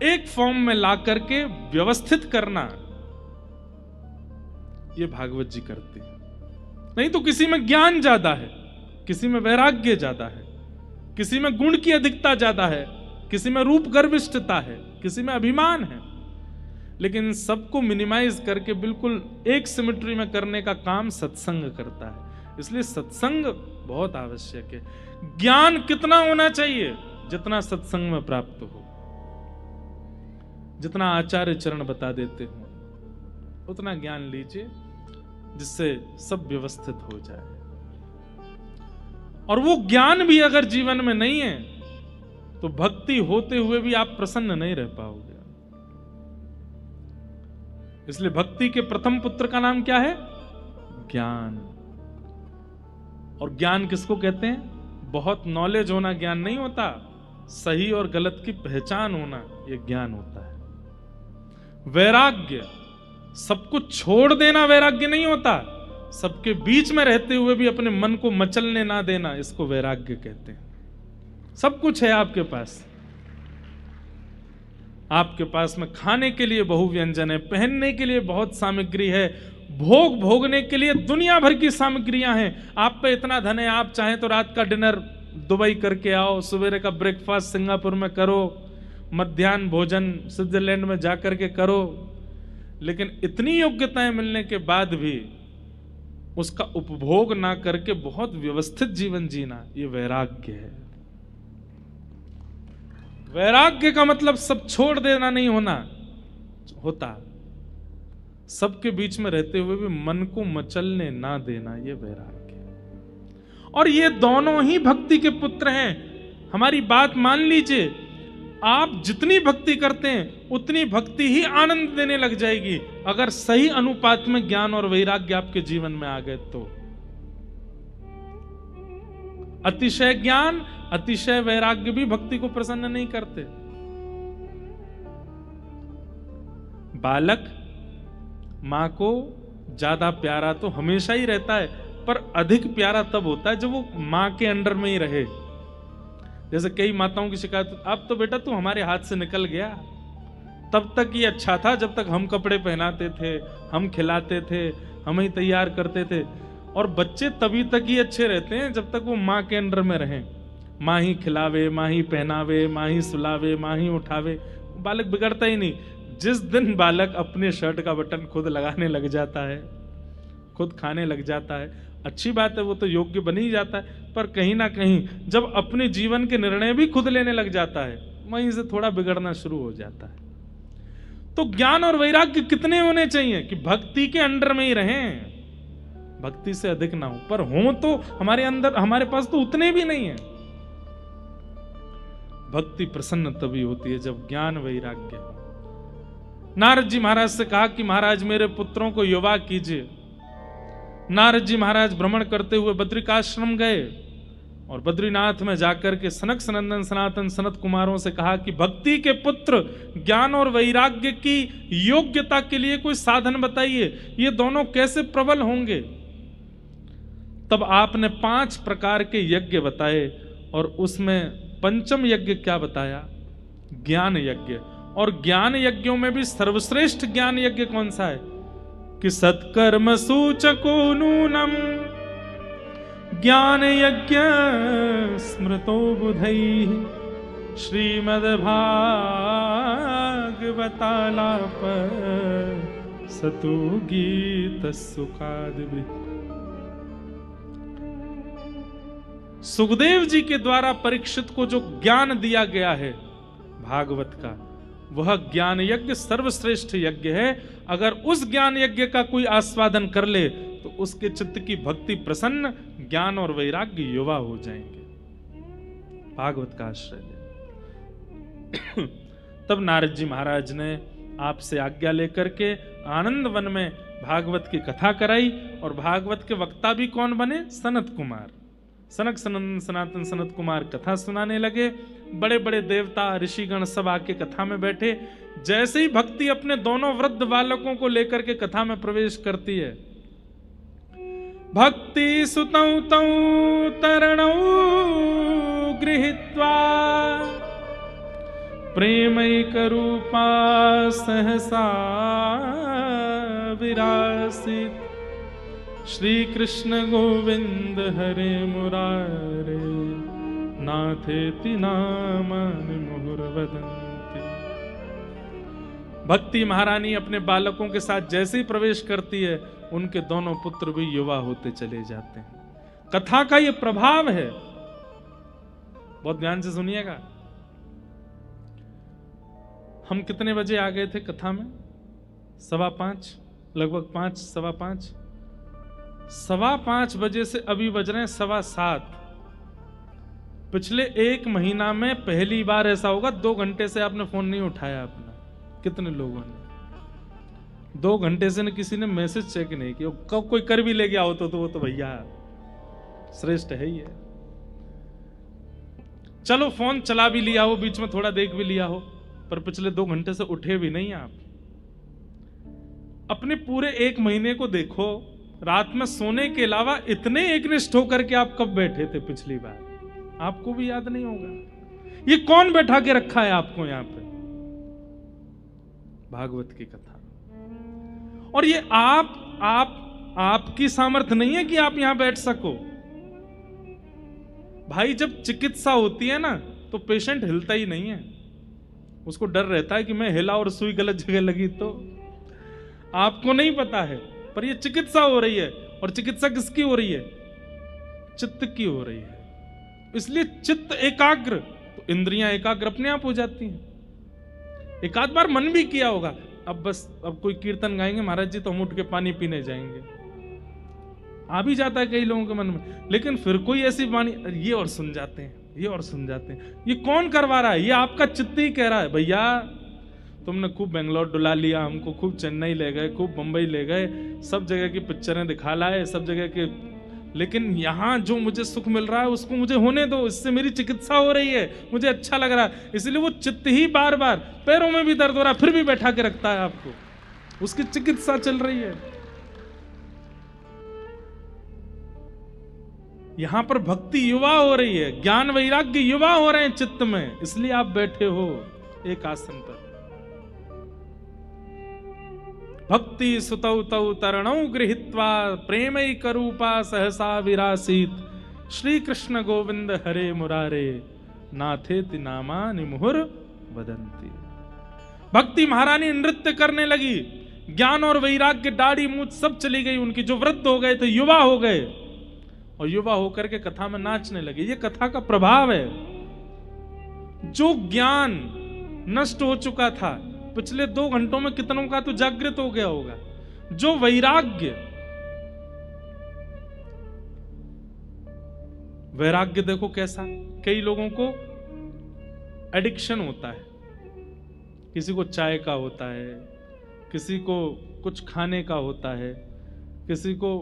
एक फॉर्म में ला करके व्यवस्थित करना, ये भागवत जी करते हैं। नहीं तो किसी में ज्ञान ज्यादा है, किसी में वैराग्य ज्यादा है, किसी में गुण की अधिकता ज्यादा है, किसी में रूप गर्विष्ठता है, किसी में अभिमान है, लेकिन सबको मिनिमाइज करके बिल्कुल एक सिमेट्री में करने का काम सत्संग करता है। इसलिए सत्संग बहुत आवश्यक है। ज्ञान कितना होना चाहिए? जितना सत्संग में प्राप्त हो, जितना आचार्य चरण बता देते हो उतना ज्ञान लीजिए, जिससे सब व्यवस्थित हो जाए। और वो ज्ञान भी अगर जीवन में नहीं है तो भक्ति होते हुए भी आप प्रसन्न नहीं रह पाओगे। इसलिए भक्ति के प्रथम पुत्र का नाम क्या है? ज्ञान। और ज्ञान किसको कहते हैं? बहुत नॉलेज होना ज्ञान नहीं होता, सही और गलत की पहचान होना यह ज्ञान होता है। वैराग्य, सब कुछ छोड़ देना वैराग्य नहीं होता, सबके बीच में रहते हुए भी अपने मन को मचलने ना देना, इसको वैराग्य कहते हैं। सब कुछ है आपके पास, आपके पास में खाने के लिए बहु व्यंजन है, पहनने के लिए बहुत सामग्री है, भोग भोगने के लिए दुनिया भर की सामग्रियां हैं। आप पे इतना धन है, आप चाहें तो रात का डिनर दुबई करके आओ, सवेरे का ब्रेकफास्ट सिंगापुर में करो, मध्याह्न भोजन स्विट्जरलैंड में जाकर के करो, लेकिन इतनी योग्यताएं मिलने के बाद भी उसका उपभोग ना करके बहुत व्यवस्थित जीवन जीना, ये वैराग्य है। वैराग्य का मतलब सब छोड़ देना नहीं होता, सबके बीच में रहते हुए भी मन को मचलने ना देना, ये वैराग्य है। और ये दोनों ही भक्ति के पुत्र हैं। हमारी बात मान लीजिए, आप जितनी भक्ति करते हैं उतनी भक्ति ही आनंद देने लग जाएगी, अगर सही अनुपात में ज्ञान और वैराग्य आपके जीवन में आ गए तो। अतिशय ज्ञान, अतिशय वैराग्य भी भक्ति को प्रसन्न नहीं करते। बालक मां को ज्यादा प्यारा तो हमेशा ही रहता है, पर अधिक प्यारा तब होता है जब वो मां के अंडर में ही रहे। जैसे कई माताओं की शिकायत, अब तो बेटा तू हमारे हाथ से निकल गया, तब तक ये अच्छा था जब तक हम कपड़े पहनाते थे, हम खिलाते थे, हम ही तैयार करते थे। और बच्चे तभी तक ही अच्छे रहते हैं जब तक वो माँ के अंडर में रहें, माँ ही खिलावे, माँ ही पहनावे, माँ ही सुलावे, माँ ही उठावे, बालक बिगड़ता ही नहीं। जिस दिन बालक अपने शर्ट का बटन खुद लगाने लग जाता है, खुद खाने लग जाता है, अच्छी बात है, वो तो योग्य बन ही जाता है, पर कहीं ना कहीं जब अपने जीवन के निर्णय भी खुद लेने लग जाता है, वहीं से थोड़ा बिगड़ना शुरू हो जाता है। तो ज्ञान और वैराग्य कितने होने चाहिए कि भक्ति के अंडर में ही रहें, भक्ति से अधिक ना हो, पर हो तो हमारे अंदर, हमारे पास तो उतने भी नहीं है। भक्ति प्रसन्न तभी होती है जब ज्ञान वैराग्य हो। नारद जी महाराज से कहा कि महाराज मेरे पुत्रों को युवा कीजिए, नारद जी महाराज भ्रमण करते हुए बद्रिकाश्रम गए और बद्रीनाथ में जाकर के सनक सनंदन सनातन सनत कुमारों से कहा कि भक्ति के पुत्र ज्ञान और वैराग्य की योग्यता के लिए कोई साधन बताइए, ये दोनों कैसे प्रबल होंगे। तब आपने 5 प्रकार के यज्ञ बताए और उसमें पंचम यज्ञ क्या बताया? ज्ञान यज्ञ। और ज्ञान यज्ञों में भी सर्वश्रेष्ठ ज्ञान यज्ञ कौन सा है? कि सत्कर्म सूचको नूनम ज्ञान यज्ञ स्मृतो बुधैः श्रीमद्भागवतालाप सतु गीत सुखादिभिः। सुखदेव जी के द्वारा परीक्षित को जो ज्ञान दिया गया है भागवत का, वह ज्ञान यज्ञ सर्वश्रेष्ठ यज्ञ है। अगर उस ज्ञान यज्ञ का कोई आस्वादन कर ले तो उसके चित्त की भक्ति प्रसन्न, ज्ञान और वैराग्य युवा हो जाएंगे। भागवत का आश्रय ले। तब नारद जी महाराज ने आपसे आज्ञा लेकर के आनंद वन में भागवत की कथा कराई और भागवत के वक्ता भी कौन बने? सनत कुमार। सनक सनंदन सनातन सनत कुमार कथा सुनाने लगे। बड़े बड़े देवता ऋषिगण सब आके कथा में बैठे। जैसे ही भक्ति अपने दोनों वृद्ध बालकों को लेकर के कथा में प्रवेश करती है, भक्ति सुतौ तौ तरणौ गृहीत्वा प्रेमैक रूपा सहसा विरासित श्री कृष्ण गोविंद हरे मुरारे नाथेति नामानि मुहुर्वदन्ति। भक्ति महारानी अपने बालकों के साथ जैसे ही प्रवेश करती है, उनके दोनों पुत्र भी युवा होते चले जाते हैं। कथा का ये प्रभाव है, बहुत ध्यान से सुनिएगा। हम कितने बजे आ गए थे कथा में? 5:15, लगभग 5, 5:15। 5:15 बजे से अभी बज रहे हैं 7:15। पिछले 1 महीना में पहली बार ऐसा होगा 2 घंटे से आपने फोन नहीं उठाया अपना। कितने लोगों ने 2 घंटे से न किसी ने मैसेज चेक नहीं किया। कब कोई कर भी ले गया हो तो वो तो भैया श्रेष्ठ है ही है। चलो फोन चला भी लिया हो, बीच में थोड़ा देख भी लिया हो, पर पिछले 2 घंटे से उठे भी नहीं आप। अपने पूरे 1 महीने को देखो, रात में सोने के अलावा इतने एकनिष्ठ होकर के आप कब बैठे थे पिछली बार? आपको भी याद नहीं होगा। ये कौन बैठा के रखा है आपको यहां पे? भागवत की कथा। और ये आपकी सामर्थ्य नहीं है कि आप यहां बैठ सको। भाई जब चिकित्सा होती है ना, तो पेशेंट हिलता ही नहीं है। उसको डर रहता है कि मैं हिला और सुई गलत जगह लगी तो। आपको नहीं पता है, पर ये चिकित्सा हो रही है। और चिकित्सा किसकी हो रही है? चित्त की हो रही है। इसलिए चित्त एकाग्र, तो इंद्रियां एकाग्र अपने आप हो जाती हैं। एक आध बार मन भी किया होगा, अब कोई कीर्तन गाएंगे महाराज जी तो हम उठ के पानी पीने जाएंगे, आ भी जाता है कई लोगों के मन में। लेकिन फिर कोई ऐसी वाणी, ये और सुन जाते हैं, ये और सुन जाते हैं। ये कौन करवा रहा है? ये आपका चित्त ही कह रहा है, भैया तुमने खूब बेंगलोर डुला लिया हमको, खूब चेन्नई ले गए, खूब बंबई ले गए, सब जगह की पिक्चरें दिखा लाए, सब जगह के, लेकिन यहां जो मुझे सुख मिल रहा है उसको मुझे होने दो, इससे मेरी चिकित्सा हो रही है, मुझे अच्छा लग रहा है। इसलिए वो चित्त ही बार बार, पैरों में भी दर्द हो रहा है फिर भी बैठा के रखता है आपको, उसकी चिकित्सा चल रही है। यहां पर भक्ति युवा हो रही है, ज्ञान वैराग्य युवा हो रहे हैं चित्त में, इसलिए आप बैठे हो एक आसन पर। भक्ति सुतौ तौ तरणौ गृहीत्वा प्रेमैक रूपा सहसा विरासीत श्री कृष्ण गोविंद हरे मुरारे नाथेति नामानि मुहुर वदन्ति। भक्ति महारानी नृत्य करने लगी, ज्ञान और वैराग्य दाढ़ी मूंछ सब चली गई उनकी। जो वृद्ध हो गए थे युवा हो गए, और युवा होकर के कथा में नाचने लगे। ये कथा का प्रभाव है। जो ज्ञान नष्ट हो चुका था पिछले 2 घंटों में कितनों का तो जागृत हो गया होगा। जो वैराग्य देखो कैसा, कई लोगों को एडिक्शन होता है, किसी को चाय का होता है, किसी को कुछ खाने का होता है, किसी को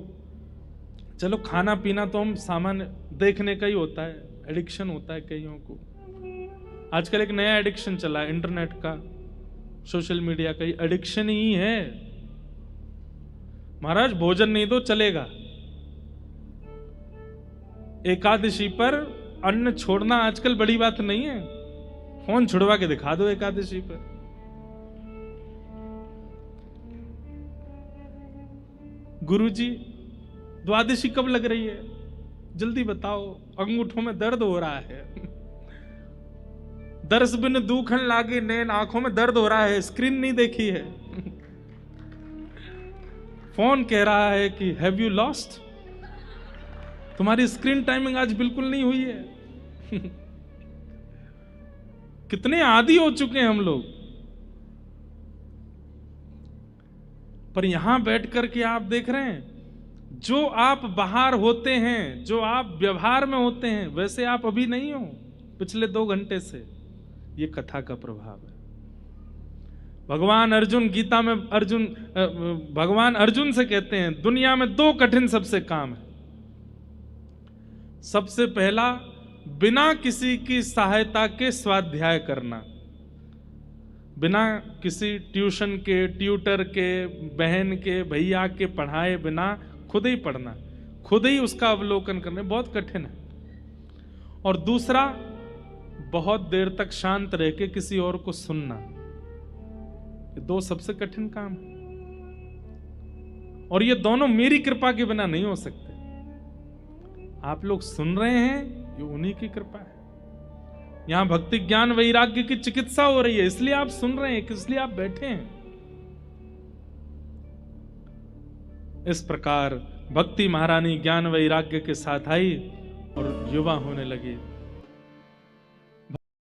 चलो खाना पीना तो हम सामान्य देखने का ही होता है, एडिक्शन होता है कईयों को। आजकल एक नया एडिक्शन चला है इंटरनेट का, सोशल मीडिया का, एडिक्शन ही है। महाराज भोजन नहीं दो चलेगा, एकादशी पर अन्न छोड़ना आजकल बड़ी बात नहीं है, फोन छुड़वा के दिखा दो एकादशी पर। गुरुजी द्वादशी कब लग रही है, जल्दी बताओ, अंगूठों में दर्द हो रहा है, दर्श बिन दुखन लागे नैन, आंखों में दर्द हो रहा है, स्क्रीन नहीं देखी है। फोन कह रहा है कि हैव यू लॉस्ट, तुम्हारी स्क्रीन टाइमिंग आज बिल्कुल नहीं हुई है। कितने आदी हो चुके हैं हम लोग। पर यहां बैठ करके आप देख रहे हैं, जो आप बाहर होते हैं, जो आप व्यवहार में होते हैं, वैसे आप अभी नहीं हो पिछले 2 घंटे से। ये कथा का प्रभाव है। भगवान अर्जुन गीता में भगवान अर्जुन से कहते हैं, दुनिया में 2 कठिन सबसे काम है। सबसे पहला, बिना किसी की सहायता के स्वाध्याय करना, बिना किसी ट्यूशन के, ट्यूटर के, बहन के, भैया के पढ़ाए बिना खुद ही पढ़ना, खुद ही उसका अवलोकन करना, बहुत कठिन है। और दूसरा, बहुत देर तक शांत रह के किसी और को सुनना। ये 2 सबसे कठिन काम है, और ये दोनों मेरी कृपा के बिना नहीं हो सकते। आप लोग सुन रहे हैं, ये उन्हीं की कृपा है। यहां भक्ति ज्ञान वैराग्य की चिकित्सा हो रही है, इसलिए आप सुन रहे हैं, इसलिए आप बैठे हैं। इस प्रकार भक्ति महारानी ज्ञान वैराग्य के साथ आई और युवा होने लगी।